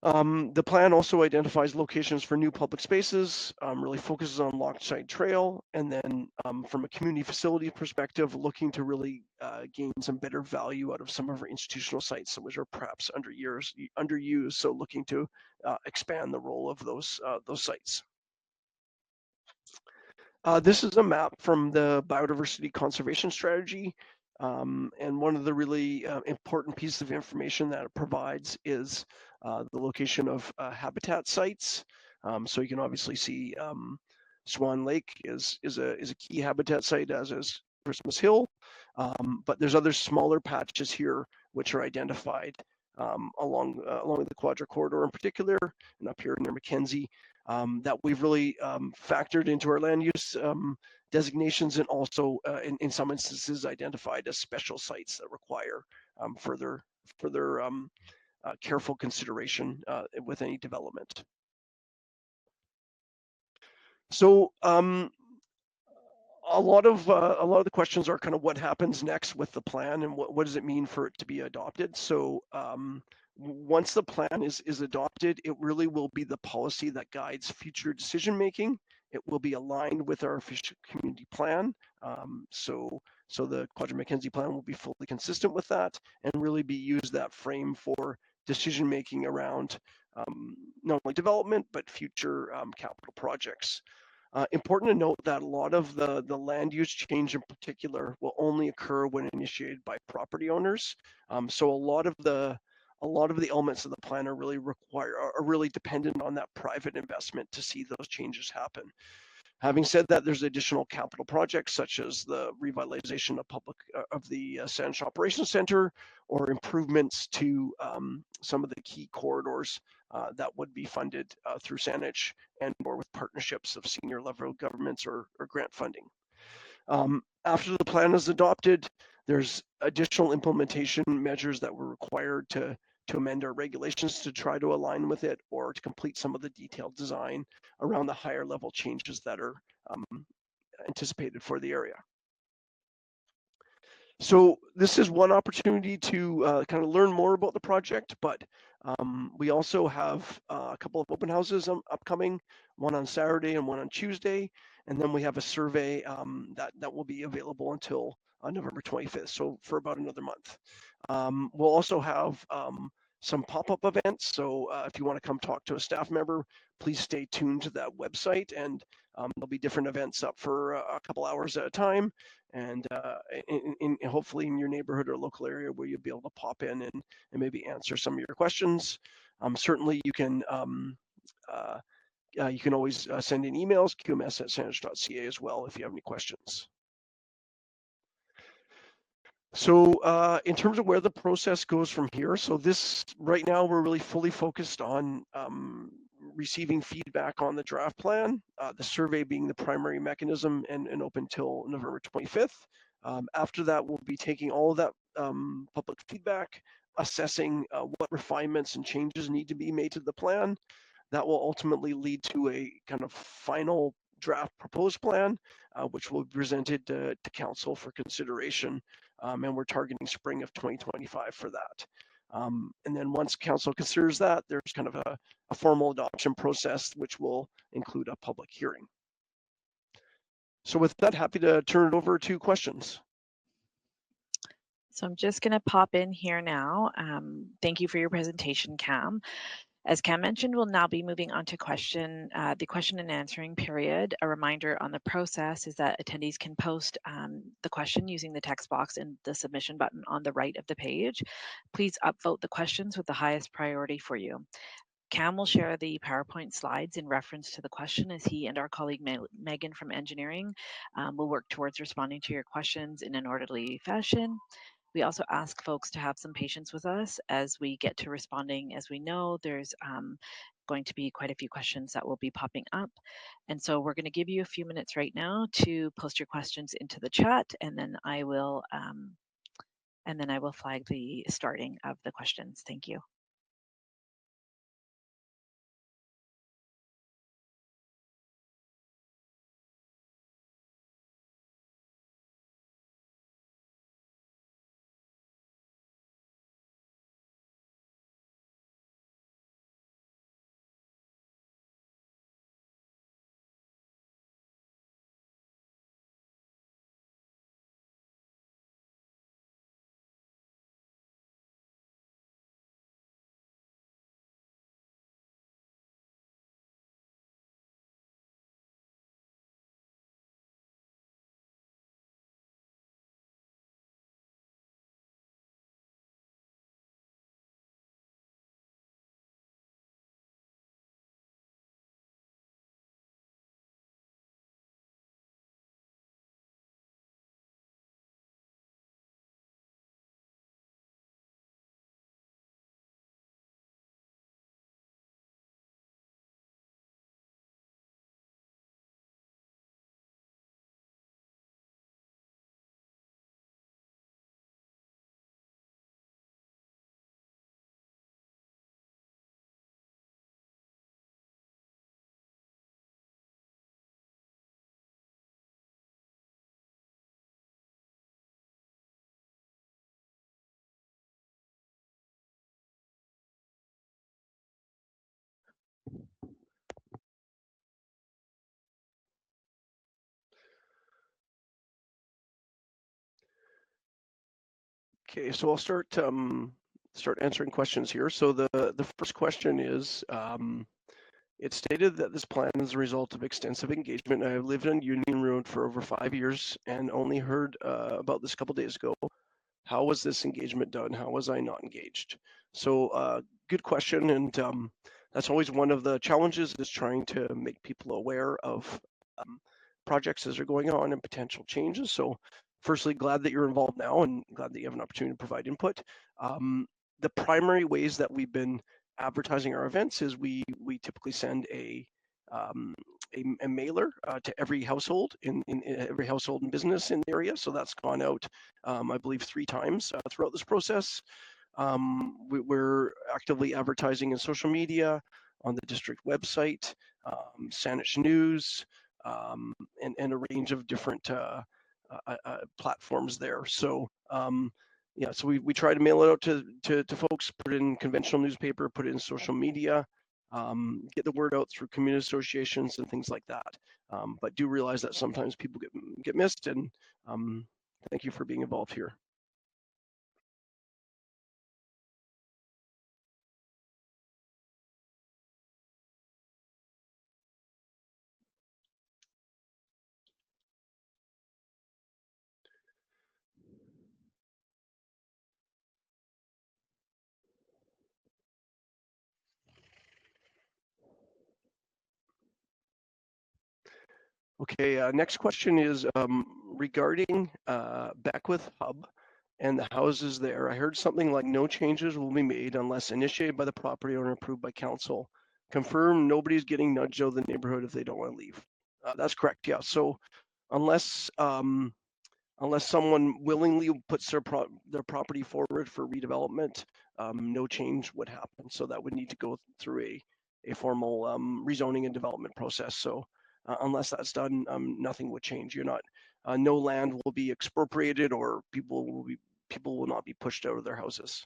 The plan also identifies locations for new public spaces, really focuses on Lochside Trail, and then from a community facility perspective, looking to really gain some better value out of some of our institutional sites, which are perhaps underused. So looking to expand the role of those sites. This is a map from the biodiversity conservation strategy. And one of the really important pieces of information that it provides is the location of habitat sites. So you can obviously see Swan Lake is a key habitat site, as is Christmas Hill. But there's other smaller patches here which are identified along the Quadra corridor in particular, and up here near Mackenzie, that we've really factored into our land use designations, and also in some instances identified as special sites that require further careful consideration with any development. So a lot of the questions are kind of what happens next with the plan, and what does it mean for it to be adopted. So once the plan is adopted, it really will be the policy that guides future decision making. It will be aligned with our official community plan. So the Quadra Mackenzie plan will be fully consistent with that, and really be used that frame for decision making around not only development but future capital projects. Important to note that a lot of the land use change in particular will only occur when initiated by property owners. So a lot of the elements of the plan are really dependent on that private investment to see those changes happen. Having said that, there's additional capital projects such as the revitalization of the Saanich Operations Center, or improvements to some of the key corridors that would be funded through Saanich, and or with partnerships of senior level governments or grant funding. After the plan is adopted, there's additional implementation measures that were required to amend our regulations to try to align with it, or to complete some of the detailed design around the higher level changes that are anticipated for the area. So this is one opportunity to kind of learn more about the project, but we also have a couple of open houses upcoming, one on Saturday and one on Tuesday, and then we have a survey that will be available until November 25th, so for about another month. We'll also have some pop-up events, so if you want to come talk to a staff member, please stay tuned to that website, and there'll be different events up for a couple hours at a time, and hopefully in your neighborhood or local area where you'll be able to pop in and maybe answer some of your questions. Certainly you can always send in emails, qms@saanich.ca as well, if you have any questions. So in terms of where the process goes from here, so this right now we're really fully focused on receiving feedback on the draft plan, the survey being the primary mechanism, and open till November 25th. After that, we'll be taking all of that public feedback, assessing what refinements and changes need to be made to the plan. That will ultimately lead to a kind of final draft proposed plan, which will be presented to council for consideration, and we're targeting spring of 2025 for that. And then once council considers that, there's kind of a formal adoption process, which will include a public hearing. So with that, happy to turn it over to questions. So I'm just going to pop in here now. Thank you for your presentation, Cam. As Cam mentioned, we'll now be moving on to the question and answering period. A reminder on the process is that attendees can post the question using the text box in the submission button on the right of the page. Please upvote the questions with the highest priority for you. Cam will share the PowerPoint slides in reference to the question as he and our colleague Megan from engineering will work towards responding to your questions in an orderly fashion. We also ask folks to have some patience with us as we get to responding. As we know, there's going to be quite a few questions that will be popping up. And so we're going to give you a few minutes right now to post your questions into the chat, and then I will flag the starting of the questions. Thank you. Okay, so I'll start answering questions here. So the first question is, it's stated that this plan is a result of extensive engagement. I've lived on Union Road for over 5 years and only heard about this a couple days ago. How was this engagement done? How was I not engaged? So good question, and that's always one of the challenges, is trying to make people aware of um, projects as they're going on and potential changes. So firstly, glad that you're involved now and glad that you have an opportunity to provide input. The primary ways that we've been advertising our events is we typically send um, a mailer to every household in every household and business in the area. So that's gone out, I believe, 3 times throughout this process. We're actively advertising in social media, on the district website, Saanich News, and a range of different platforms there. So yeah, so we try to mail it out to folks, put it in conventional newspaper, put it in social media, get the word out through community associations and things like that. But do realize that sometimes people get missed, and thank you for being involved here. Okay, next question is regarding Beckwith Hub and the houses there. I heard something like no changes will be made unless initiated by the property owner, approved by council. Confirm nobody's getting nudged out of the neighborhood if they don't want to leave. That's correct, yeah. So unless unless someone willingly puts their property forward for redevelopment, no change would happen. So that would need to go through a formal rezoning and development process. So unless that's done, nothing would change. You're not, no land will be expropriated, or people will not be pushed out of their houses.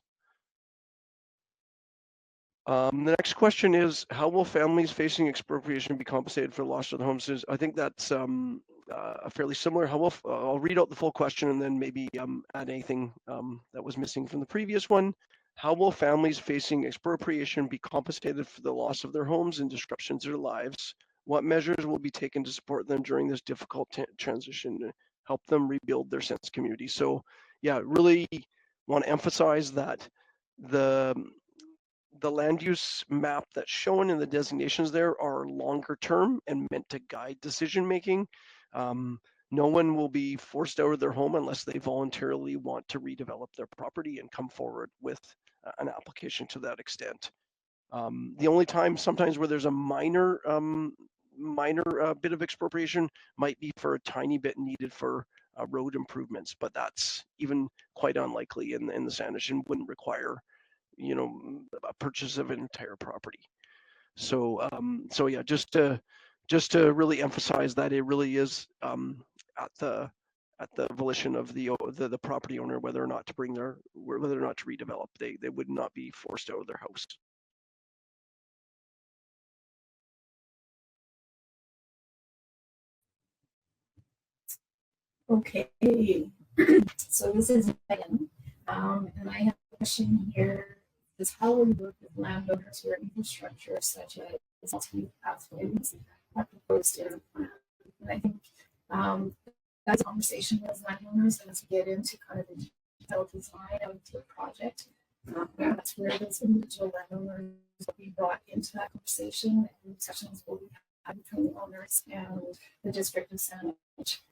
The next question is, how will families facing expropriation be compensated for the loss of their homes? I think that's fairly similar. I'll read out the full question and then maybe add anything that was missing from the previous one. How will families facing expropriation be compensated for the loss of their homes and disruptions to their lives? What measures will be taken to support them during this difficult transition? help them rebuild their sense of community. So yeah, really want to emphasize that the land use map that's shown in the designations there are longer term and meant to guide decision making. No one will be forced out of their home unless they voluntarily want to redevelop their property and come forward with an application to that extent. The only time sometimes where there's a minor bit of expropriation might be for a tiny bit needed for road improvements, but that's even quite unlikely in the Sandwich and wouldn't require, a purchase of an entire property. So yeah, just to really emphasize that it really is at the volition of the property owner whether or not to redevelop. They would not be forced out of their house. Okay, so this is Megan, and I have a question here. Is how we work with landowners where infrastructure such as multi pathways are proposed in the plan? And I think that's a conversation with landowners as we get into kind of the detailed design of the project. That's where those individual landowners will be brought into that conversation, and sessions will be had between the owners and the district of Sandwich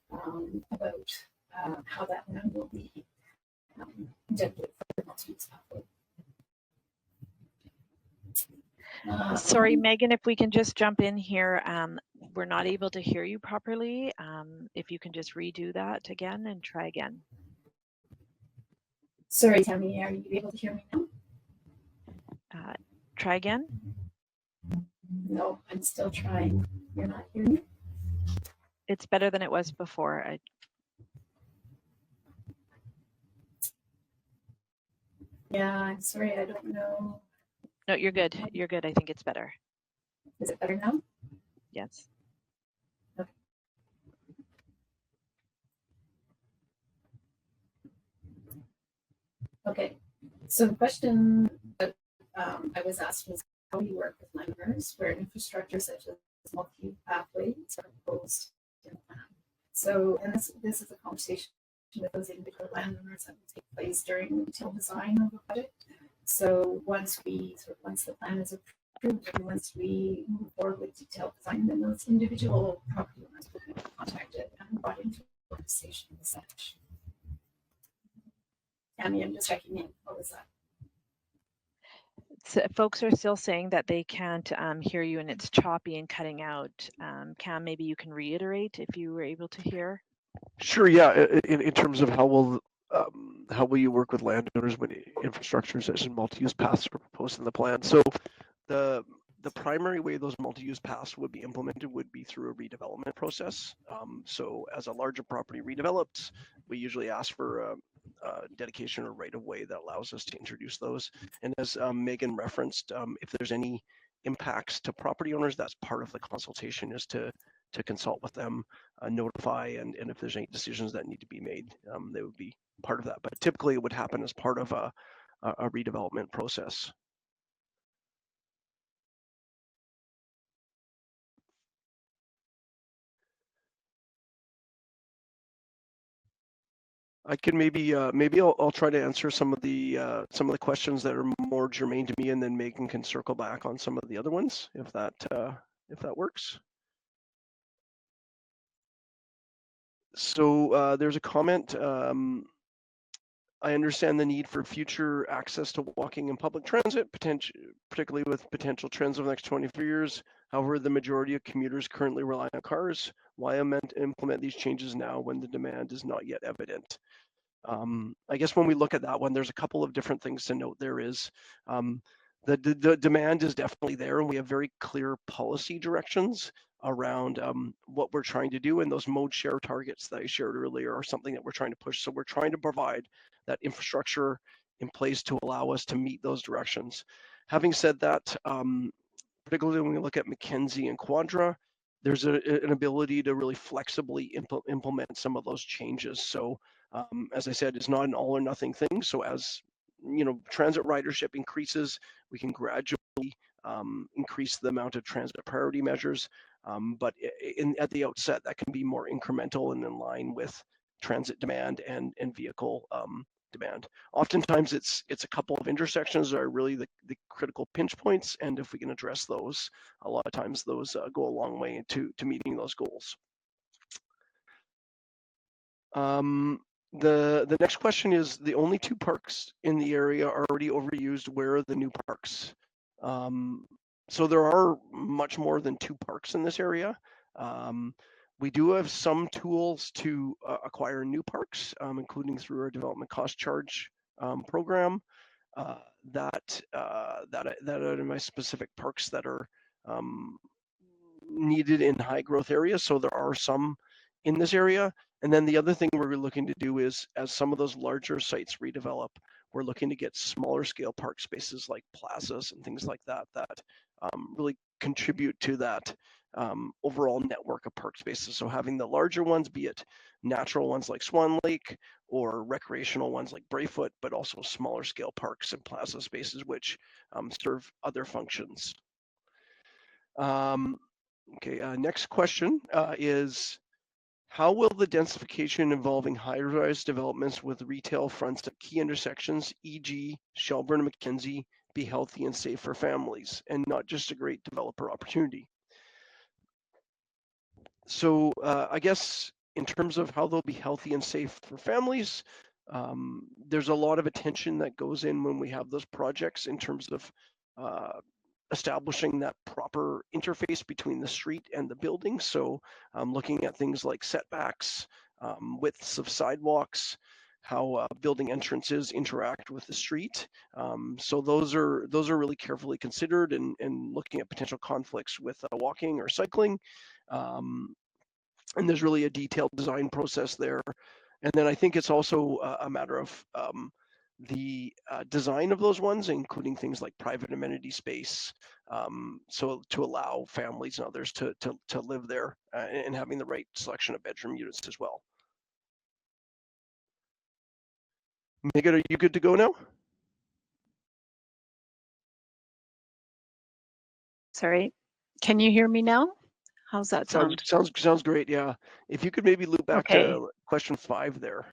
about how that land will be intended for the multi-use pathway. Sorry, Megan, if we can just jump in here. We're not able to hear you properly. If you can just redo that again and try again. Sorry, Tammy, are you able to hear me now? Try again. No, I'm still trying. You're not hearing me? It's better than it was before. Yeah, I'm sorry, I don't know. No, you're good. You're good. I think it's better. Is it better now? Yes. Okay. Okay. So the question that I was asked was how do you work with landowners where infrastructure such as multi pathways are proposed in the plan? So, and this is a conversation with those individual landowners that will take place during the detailed design of the project. So once the plan is approved and once we move forward with detailed design, then those individual property owners will be contacted and brought into the conversation with such. Tammy, I'm just checking in. What was that? So folks are still saying that they can't hear you and it's choppy and cutting out. Cam, maybe you can reiterate if you were able to hear. Sure. Yeah. In terms of how will you work with landowners when infrastructure such as multi-use paths are proposed in the plan? So the primary way those multi-use paths would be implemented would be through a redevelopment process. So as a larger property redevelops, we usually ask for dedication or right of way that allows us to introduce those. And as Megan referenced, if there's any impacts to property owners, that's part of the consultation, is to consult with them, notify, and if there's any decisions that need to be made, they would be part of that. But typically it would happen as part of a redevelopment process. I can maybe I'll try to answer some of the questions that are more germane to me, and then Megan can circle back on some of the other ones if that works. So there's a comment. I understand the need for future access to walking and public transit, particularly with potential trends over the next 23 years. However, the majority of commuters currently rely on cars. Why implement these changes now when the demand is not yet evident? I guess when we look at that one, there's a couple of different things to note. There is the demand is definitely there, and we have very clear policy directions around what we're trying to do, and those mode share targets that I shared earlier are something that we're trying to push. So we're trying to provide that infrastructure in place to allow us to meet those directions. Having said that, particularly when we look at Mackenzie and Quadra, there's an ability to really flexibly implement some of those changes. So as I said, it's not an all or nothing thing. So as transit ridership increases, we can gradually increase the amount of transit priority measures. But at the outset, that can be more incremental and in line with transit demand and vehicle demand. Oftentimes it's a couple of intersections that are really the critical pinch points, and if we can address those, a lot of times those go a long way to meeting those goals. The next question is, the only 2 parks in the area are already overused. Where are the new parks? So there are much more than 2 parks in this area. We do have some tools to acquire new parks, including through our development cost charge program. That are my specific parks that are needed in high growth areas. So there are some in this area. And then the other thing we're looking to do is, as some of those larger sites redevelop, we're looking to get smaller scale park spaces like plazas and things like that really contribute to that overall network of park spaces. So having the larger ones, be it natural ones like Swan Lake or recreational ones like Brayfoot, but also smaller scale parks and plaza spaces which serve other functions. Okay, next question is, how will the densification involving high-rise developments with retail fronts at key intersections, e.g. Shelburne and Mackenzie, be healthy and safe for families, and not just a great developer opportunity? So I guess in terms of how they'll be healthy and safe for families, there's a lot of attention that goes in when we have those projects in terms of establishing that proper interface between the street and the building. So looking at things like setbacks, widths of sidewalks, how building entrances interact with the street. So those are really carefully considered, and looking at potential conflicts with walking or cycling. And there's really a detailed design process there. And then I think it's also a matter of the design of those ones, including things like private amenity space, so to allow families and others to live there, and having the right selection of bedroom units as well. Megan, are you good to go now? Sorry, can you hear me now? How's that sound? Sounds great, yeah. If you could maybe loop back to question 5 there.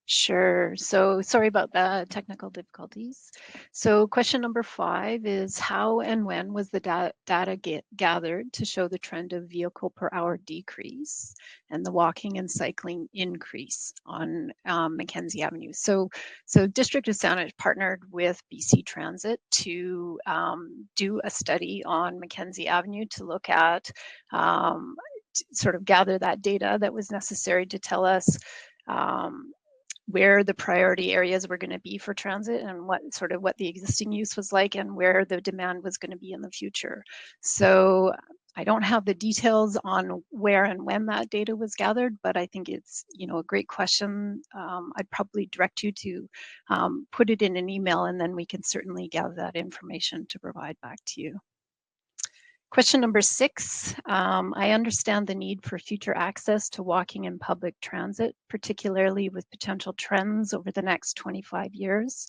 Sure. So sorry about the technical difficulties. So question number 5 is, how and when was the data gathered to show the trend of vehicle per hour decrease and the walking and cycling increase on Mackenzie Avenue? So District of Saanich partnered with BC Transit to do a study on Mackenzie Avenue to look at, sort of gather that data that was necessary to tell us where the priority areas were going to be for transit, and what the existing use was like, and where the demand was going to be in the future. So I don't have the details on where and when that data was gathered, but I think it's a great question. I'd probably direct you to put it in an email, and then we can certainly gather that information to provide back to you. Question number 6, I understand the need for future access to walking and public transit, particularly with potential trends over the next 25 years.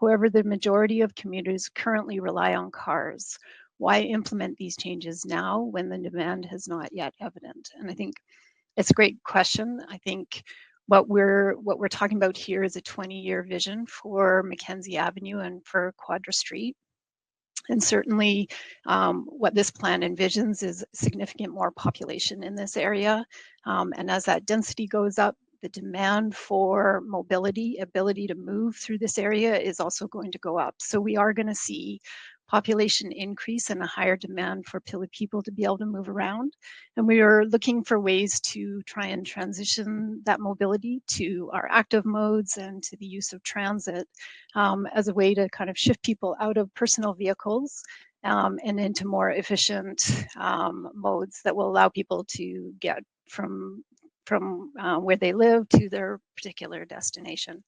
However, the majority of commuters currently rely on cars. Why implement these changes now when the demand has not yet evident? And I think it's a great question. I think what we're talking about here is a 20-year vision for Mackenzie Avenue and for Quadra Street. And certainly what this plan envisions is significant more population in this area. And as that density goes up, the demand for mobility, ability to move through this area is also going to go up. So we are going to see population increase and a higher demand for people to be able to move around. And we are looking for ways to try and transition that mobility to our active modes and to the use of transit as a way to kind of shift people out of personal vehicles and into more efficient modes that will allow people to get from where they live to their particular destination.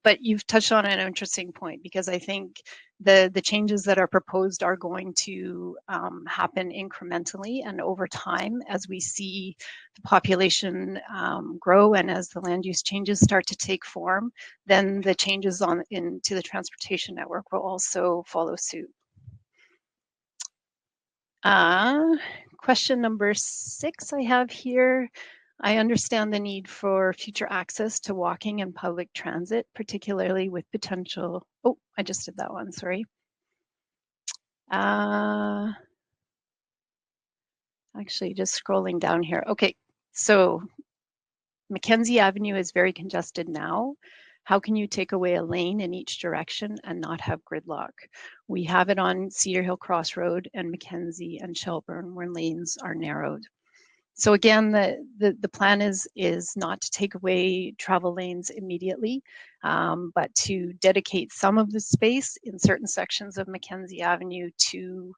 But you've touched on an interesting point, because I think the changes that are proposed are going to happen incrementally and over time as we see the population grow, and as the land use changes start to take form, then the changes into the transportation network will also follow suit. Question number 6 I have here. I understand the need for future access to walking and public transit, particularly with potential, oh, I just did that one, sorry. Actually, just scrolling down here. Okay, so Mackenzie Avenue is very congested now. How can you take away a lane in each direction and not have gridlock? We have it on Cedar Hill Crossroad and Mackenzie and Shelburne where lanes are narrowed. So again, the plan is not to take away travel lanes immediately, but to dedicate some of the space in certain sections of Mackenzie Avenue to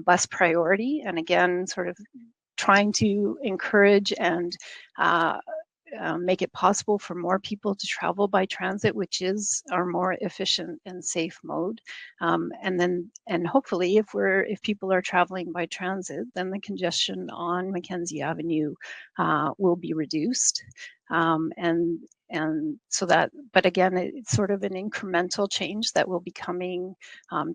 bus priority. And again, sort of trying to encourage and make it possible for more people to travel by transit, which is our more efficient and safe mode. And hopefully, if people are traveling by transit, then the congestion on Mackenzie Avenue will be reduced. And so that, but again, it's sort of an incremental change that will be coming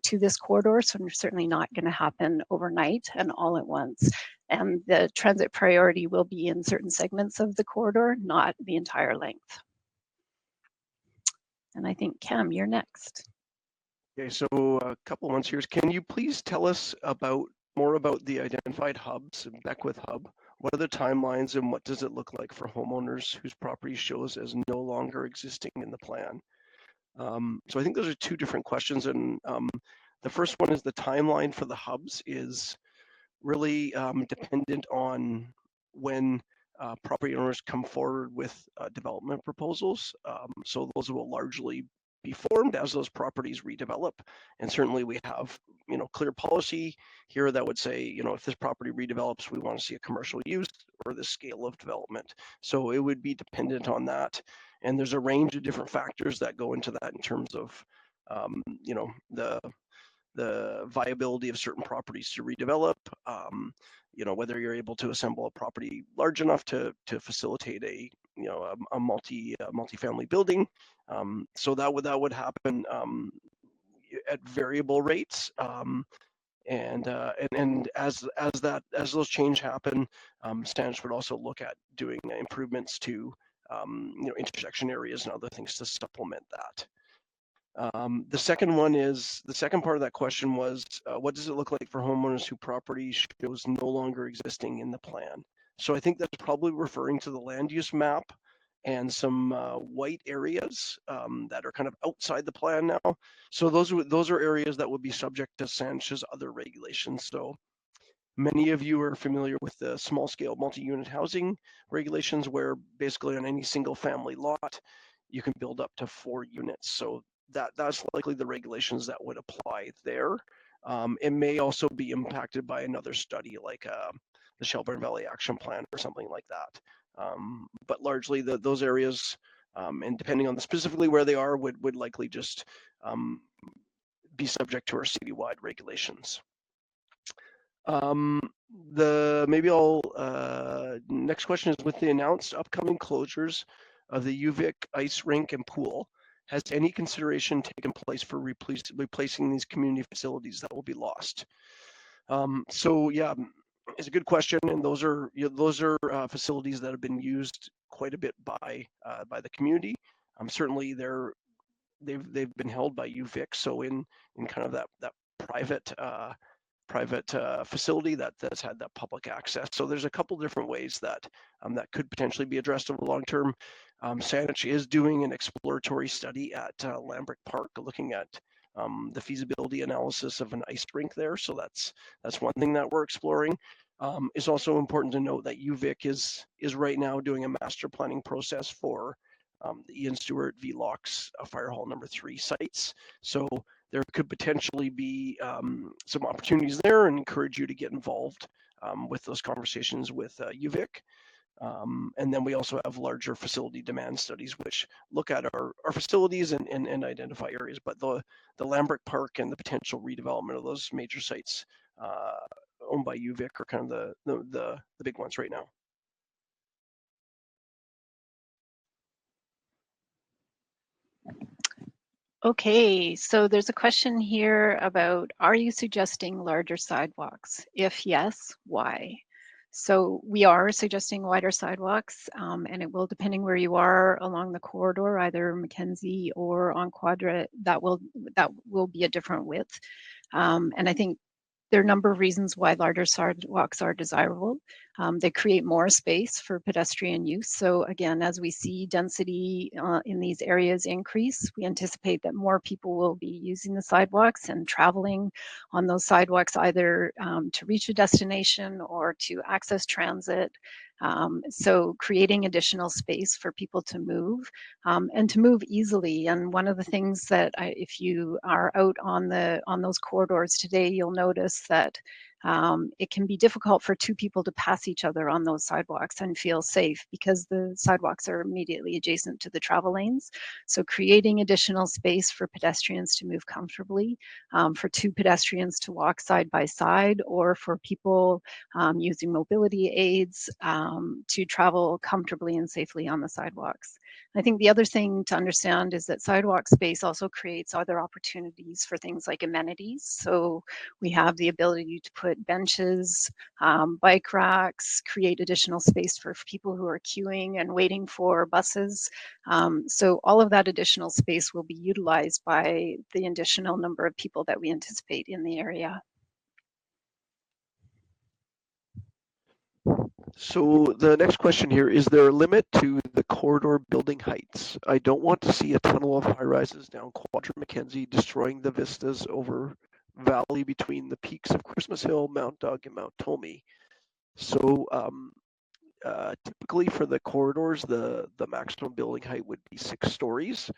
to this corridor. So certainly not going to happen overnight and all at once. And the transit priority will be in certain segments of the corridor, not the entire length. And I think, Cam, you're next. Okay, so a couple months here. Can you please tell us more about the identified hubs, Beckwith Hub? What are the timelines and what does it look like for homeowners whose property shows as no longer existing in the plan? So I think those are two different questions. And the first one is the timeline for the hubs is really dependent on when property owners come forward with development proposals. So those will largely be formed as those properties redevelop. And certainly we have, clear policy here that would say, if this property redevelops, we want to see a commercial use or the scale of development. So it would be dependent on that. And there's a range of different factors that go into that in terms of, the viability of certain properties to redevelop, whether you're able to assemble a property large enough to facilitate a multi-family building. So that would happen at variable rates. And as those change happen, standards would also look at doing improvements to intersection areas and other things to supplement that. The second part of that question was, what does it look like for homeowners whose property shows no longer existing in the plan? So I think that's probably referring to the land use map and some white areas that are kind of outside the plan now. So those are areas that would be subject to Sanchez's other regulations. So many of you are familiar with the small scale multi-unit housing regulations, where basically on any single family lot, you can build up to 4 units. So that's likely the regulations that would apply there. It may also be impacted by another study like the Shelburne Valley Action Plan or something like that. But largely those areas, and depending on specifically where they are, would likely just be subject to our citywide regulations. Next question is, with the announced upcoming closures of the UVic ice rink and pool, has any consideration taken place for replacing these community facilities that will be lost? So yeah, it's a good question, and those are facilities that have been used quite a bit by the community. Certainly they've been held by UVic, so in kind of that private facility that's had that public access. So there's a couple different ways that that could potentially be addressed over the long term. Saanich is doing an exploratory study at Lambrick Park, looking at the feasibility analysis of an ice rink there. So that's one thing that we're exploring. It's also important to note that UVic is right now doing a master planning process for the Ian Stewart VLOX Fire Hall number 3 sites. So there could potentially be some opportunities there, and encourage you to get involved with those conversations with UVic. And then we also have larger facility demand studies, which look at our facilities and identify areas. But the Lambrick Park and the potential redevelopment of those major sites owned by UVic are kind of the big ones right now. Okay, so there's a question here about, are you suggesting larger sidewalks? If yes, why? So we are suggesting wider sidewalks, and it will, depending where you are along the corridor, either Mackenzie or on Quadra, that will be a different width. And I think there are a number of reasons why larger sidewalks are desirable. They create more space for pedestrian use. So again, as we see density in these areas increase, we anticipate that more people will be using the sidewalks and traveling on those sidewalks, either to reach a destination or to access transit. So creating additional space for people to move and to move easily. And one of the things that if you are out on those corridors today, you'll notice that it can be difficult for two people to pass each other on those sidewalks and feel safe because the sidewalks are immediately adjacent to the travel lanes. So creating additional space for pedestrians to move comfortably, for two pedestrians to walk side by side, or for people using mobility aids to travel comfortably and safely on the sidewalks. I think the other thing to understand is that sidewalk space also creates other opportunities for things like amenities. So we have the ability to put benches, bike racks, create additional space for people who are queuing and waiting for buses. So all of that additional space will be utilized by the additional number of people that we anticipate in the area. So the next question here, is there a limit to the corridor building heights? I don't want to see a tunnel of high rises down Quadra Mackenzie destroying the vistas over valley between the peaks of Christmas Hill, Mount Doug, and Mount Tomey. So typically for the corridors, the maximum building height would be 6 stories.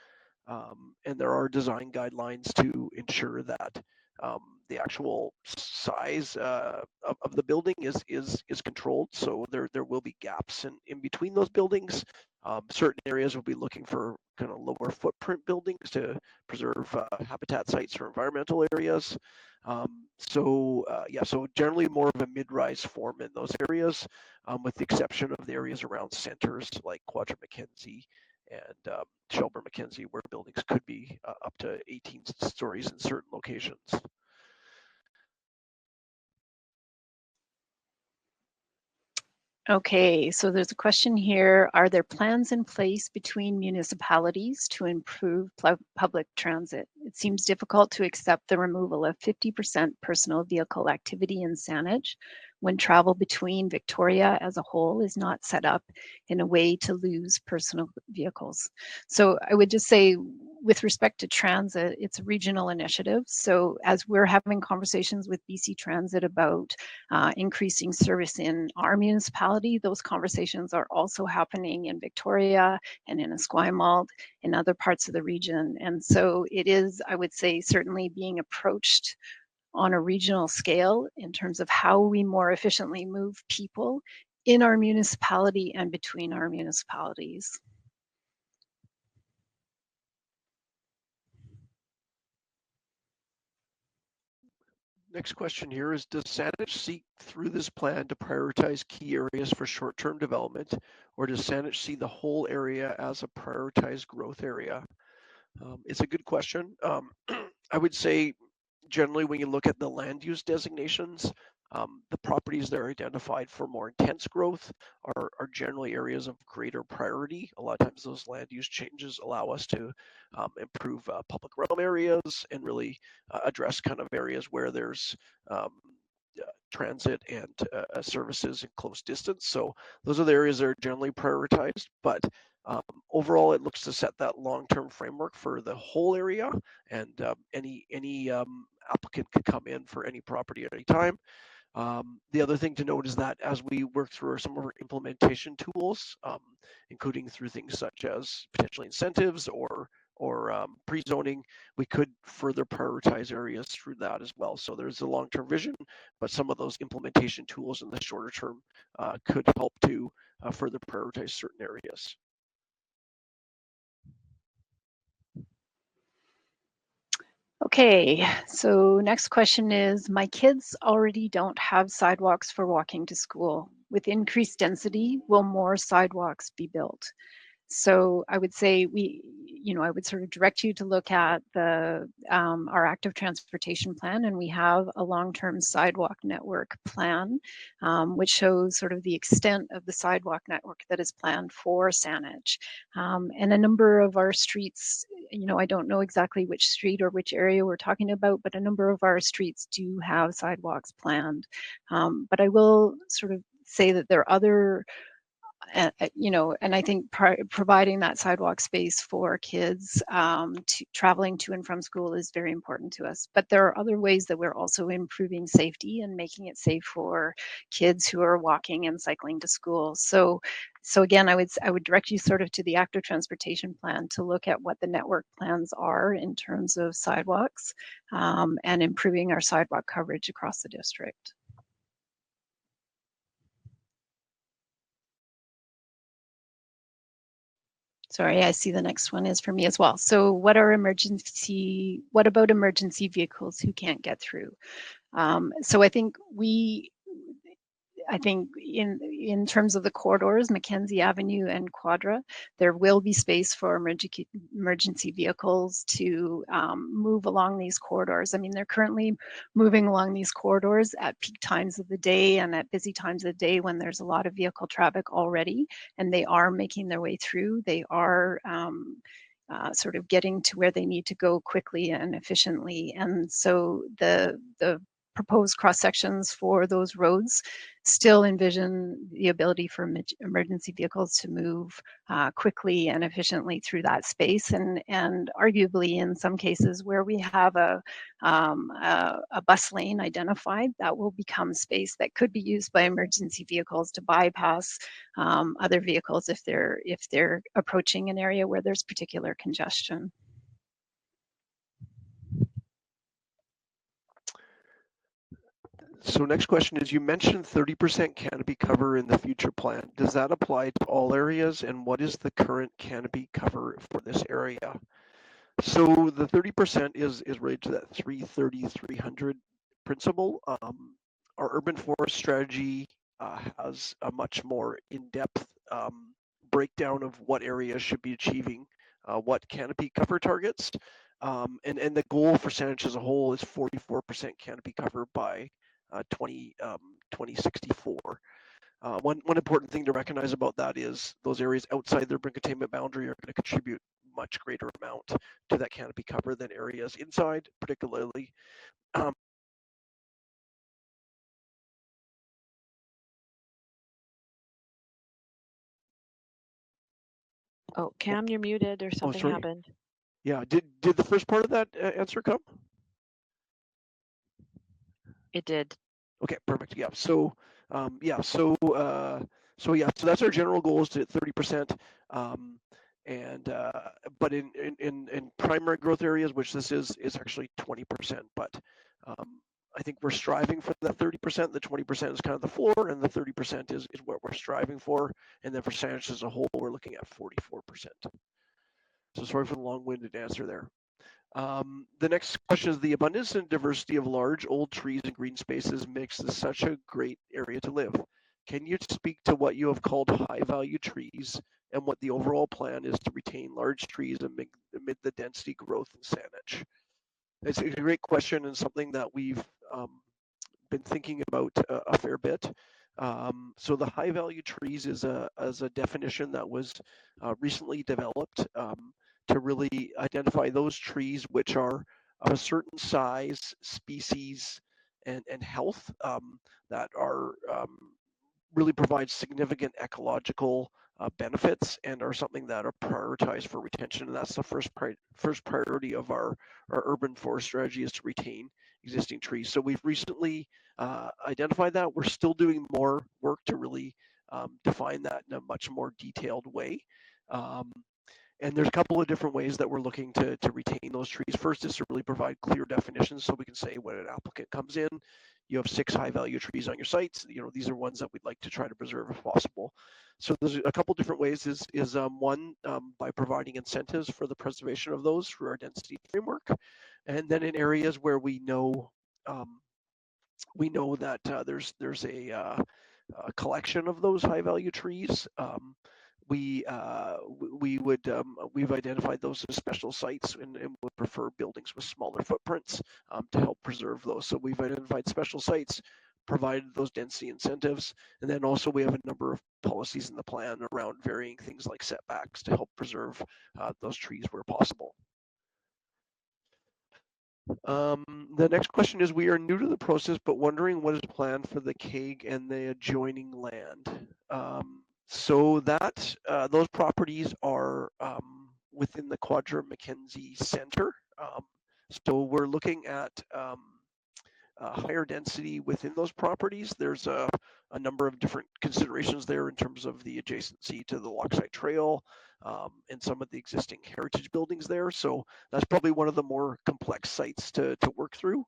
And there are design guidelines to ensure that the actual size of the building is controlled. So there will be gaps in between those buildings. Certain areas will be looking for kind of lower footprint buildings to preserve habitat sites for environmental areas. So generally more of a mid-rise form in those areas, with the exception of the areas around centers like Quadra Mackenzie and Shelburne Mackenzie, where buildings could be up to 18 stories in certain locations. Okay, so there's a question here. Are there plans in place between municipalities to improve public transit? It seems difficult to accept the removal of 50% personal vehicle activity in Saanich when travel between Victoria as a whole is not set up in a way to lose personal vehicles. So I would just say, with respect to transit, it's a regional initiative. So as we're having conversations with BC Transit about increasing service in our municipality, those conversations are also happening in Victoria and in Esquimalt, in other parts of the region. And so it is, I would say, certainly being approached on a regional scale in terms of how we more efficiently move people in our municipality and between our municipalities. Next question here is, does Saanich seek through this plan to prioritize key areas for short-term development, or does Saanich see the whole area as a prioritized growth area? It's a good question. I would say generally when you look at the land use designations, the properties that are identified for more intense growth are generally areas of greater priority. A lot of times those land use changes allow us to improve public realm areas and really address kind of areas where there's transit and services in close distance. So those are the areas that are generally prioritized, but overall it looks to set that long-term framework for the whole area, and any applicant could come in for any property at any time. The other thing to note is that as we work through some of our implementation tools, including through things such as potentially incentives or pre-zoning, we could further prioritize areas through that as well. So there's a long-term vision, but some of those implementation tools in the shorter term could help to further prioritize certain areas. Okay, so next question is, my kids already don't have sidewalks for walking to school. With increased density, will more sidewalks be built? So I would say I would sort of direct you to look at the our active transportation plan, and we have a long-term sidewalk network plan, which shows sort of the extent of the sidewalk network that is planned for Saanich. And a number of our streets, I don't know exactly which street or which area we're talking about, but a number of our streets do have sidewalks planned. But I will sort of say that there are other and I think providing that sidewalk space for kids traveling to and from school is very important to us. But there are other ways that we're also improving safety and making it safe for kids who are walking and cycling to school. So again, I would direct you sort of to the active transportation plan to look at what the network plans are in terms of sidewalks and improving our sidewalk coverage across the district. Sorry, I see the next one is for me as well. So what about emergency vehicles who can't get through? So I think in terms of the corridors, Mackenzie Avenue and Quadra, there will be space for emergency vehicles to move along these corridors. I mean, they're currently moving along these corridors at peak times of the day and at busy times of the day when there's a lot of vehicle traffic already, and they are making their way through. They are sort of getting to where they need to go quickly and efficiently. And so the proposed cross sections for those roads still envision the ability for emergency vehicles to move quickly and efficiently through that space, and arguably in some cases where we have a bus lane identified, that will become space that could be used by emergency vehicles to bypass other vehicles if they're approaching an area where there's particular congestion. So next question is, you mentioned 30% canopy cover in the future plan. Does that apply to all areas, and what is the current canopy cover for this area? So the 30% is related to that 330-300 principle. Our urban forest strategy has a much more in-depth breakdown of what areas should be achieving what canopy cover targets. And the goal for Saanich as a whole is 44% canopy cover by 2064. One important thing to recognize about that is those areas outside their urban containment boundary are going to contribute much greater amount to that canopy cover than areas inside, particularly. Oh, Cam, you're muted or something happened. Yeah, did the first part of that answer come? It did. Okay, perfect. Yeah. So so that's our general goal, is to hit 30%. But in primary growth areas, which this is actually 20%. But I think we're striving for that 30%. The 20% is kind of the floor, and the 30% is what we're striving for. And then for Saanich as a whole, we're looking at 44%. So sorry for the long-winded answer there. The next question is, the abundance and diversity of large old trees and green spaces makes this such a great area to live. Can you speak to what you have called high value trees and what the overall plan is to retain large trees amid the density growth in Saanich? It's a great question, and something that we've been thinking about a fair bit. So the high value trees is a definition that was recently developed to really identify those trees which are of a certain size, species, and health that are really provide significant ecological benefits and are something that are prioritized for retention. And that's the first priority of our urban forest strategy, is to retain existing trees. So we've recently identified that. We're still doing more work to really define that in a much more detailed way. And there's a couple of different ways that we're looking to retain those trees. First is to really provide clear definitions, so we can say when an applicant comes in, you have 6 high value trees on your sites. These are ones that we'd like to try to preserve if possible. So there's a couple different ways. One, by providing incentives for the preservation of those through our density framework, and then in areas where we know that there's a collection of those high value trees. we've identified those as special sites and would prefer buildings with smaller footprints to help preserve those. So we've identified special sites, provided those density incentives, and then also we have a number of policies in the plan around varying things like setbacks to help preserve those trees where possible. The next question is, we are new to the process, but wondering what is planned for the KEG and the adjoining land. So that those properties are within the Quadra Mackenzie Center. So we're looking at higher density within those properties. There's a number of different considerations there in terms of the adjacency to the Lochside Trail and some of the existing heritage buildings there. So that's probably one of the more complex sites to work through.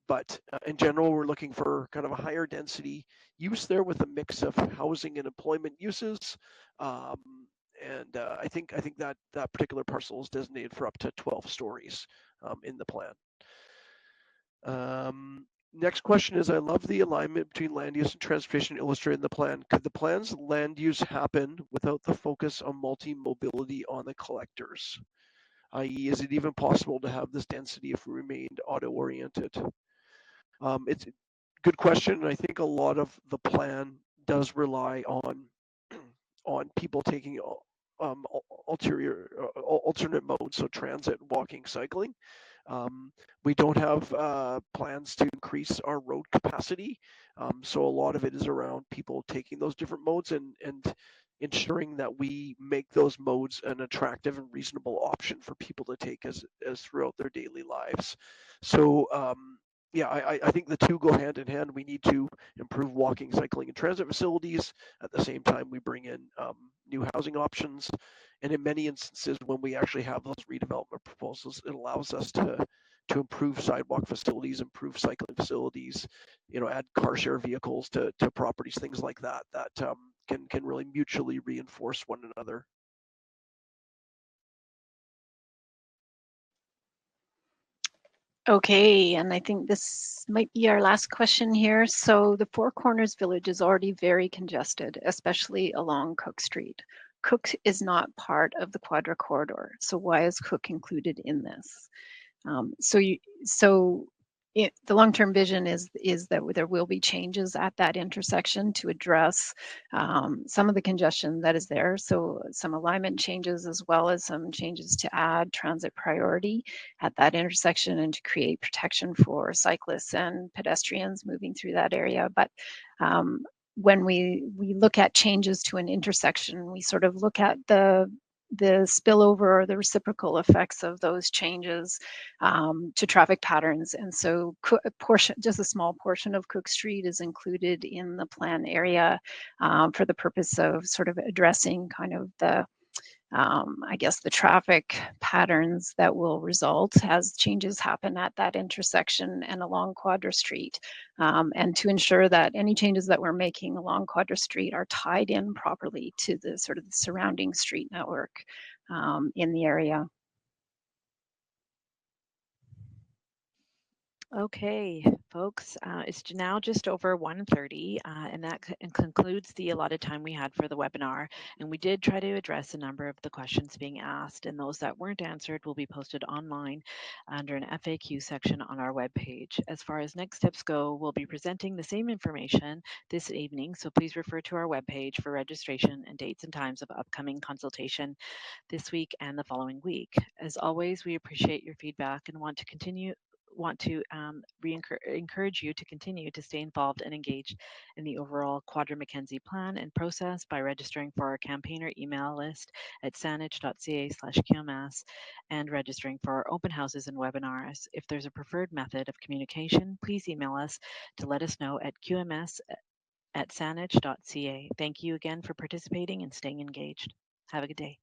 But in general, we're looking for kind of a higher density use there with a mix of housing and employment uses. And I think that particular parcel is designated for up to 12 stories in the plan. Next question is, I love the alignment between land use and transportation illustrated in the plan. Could the plan's land use happen without the focus on multi-mobility on the collectors? I.e., is it even possible to have this density if we remained auto-oriented? It's a good question, and I think a lot of the plan does rely on people taking alternate modes, so transit, walking, cycling. We don't have plans to increase our road capacity, so a lot of it is around people taking those different modes and ensuring that we make those modes an attractive and reasonable option for people to take as throughout their daily lives. So yeah, I think the two go hand in hand. We need to improve walking, cycling, and transit facilities. At the same time, we bring in new housing options. And in many instances, when we actually have those redevelopment proposals, it allows us to improve sidewalk facilities, improve cycling facilities, add car share vehicles to properties, things like that, that can really mutually reinforce one another. Okay, and I think this might be our last question here. So the Four Corners Village is already very congested, especially along Cook Street. Cook is not part of the Quadra corridor, so why is Cook included in this? The long-term vision is that there will be changes at that intersection to address some of the congestion that is there. So some alignment changes, as well as some changes to add transit priority at that intersection and to create protection for cyclists and pedestrians moving through that area. But when we look at changes to an intersection, we sort of look at the spillover or the reciprocal effects of those changes to traffic patterns. And so just a small portion of Cook Street is included in the plan area for the purpose of sort of addressing kind of the I guess the traffic patterns that will result as changes happen at that intersection and along Quadra Street, and to ensure that any changes that we're making along Quadra Street are tied in properly to the sort of the surrounding street network in the area. Okay, folks, it's now just over 1:30, and that concludes the allotted time we had for the webinar. And we did try to address a number of the questions being asked, and those that weren't answered will be posted online under an FAQ section on our webpage. As far as next steps go, we'll be presenting the same information this evening, so please refer to our webpage for registration and dates and times of upcoming consultation this week and the following week. As always, we appreciate your feedback and want to encourage you to continue to stay involved and engaged in the overall Quadra Mackenzie plan and process by registering for our campaigner email list at saanich.ca/QMS and registering for our open houses and webinars. If there's a preferred method of communication, please email us to let us know at qms@saanich.ca. Thank you again for participating and staying engaged. Have a good day.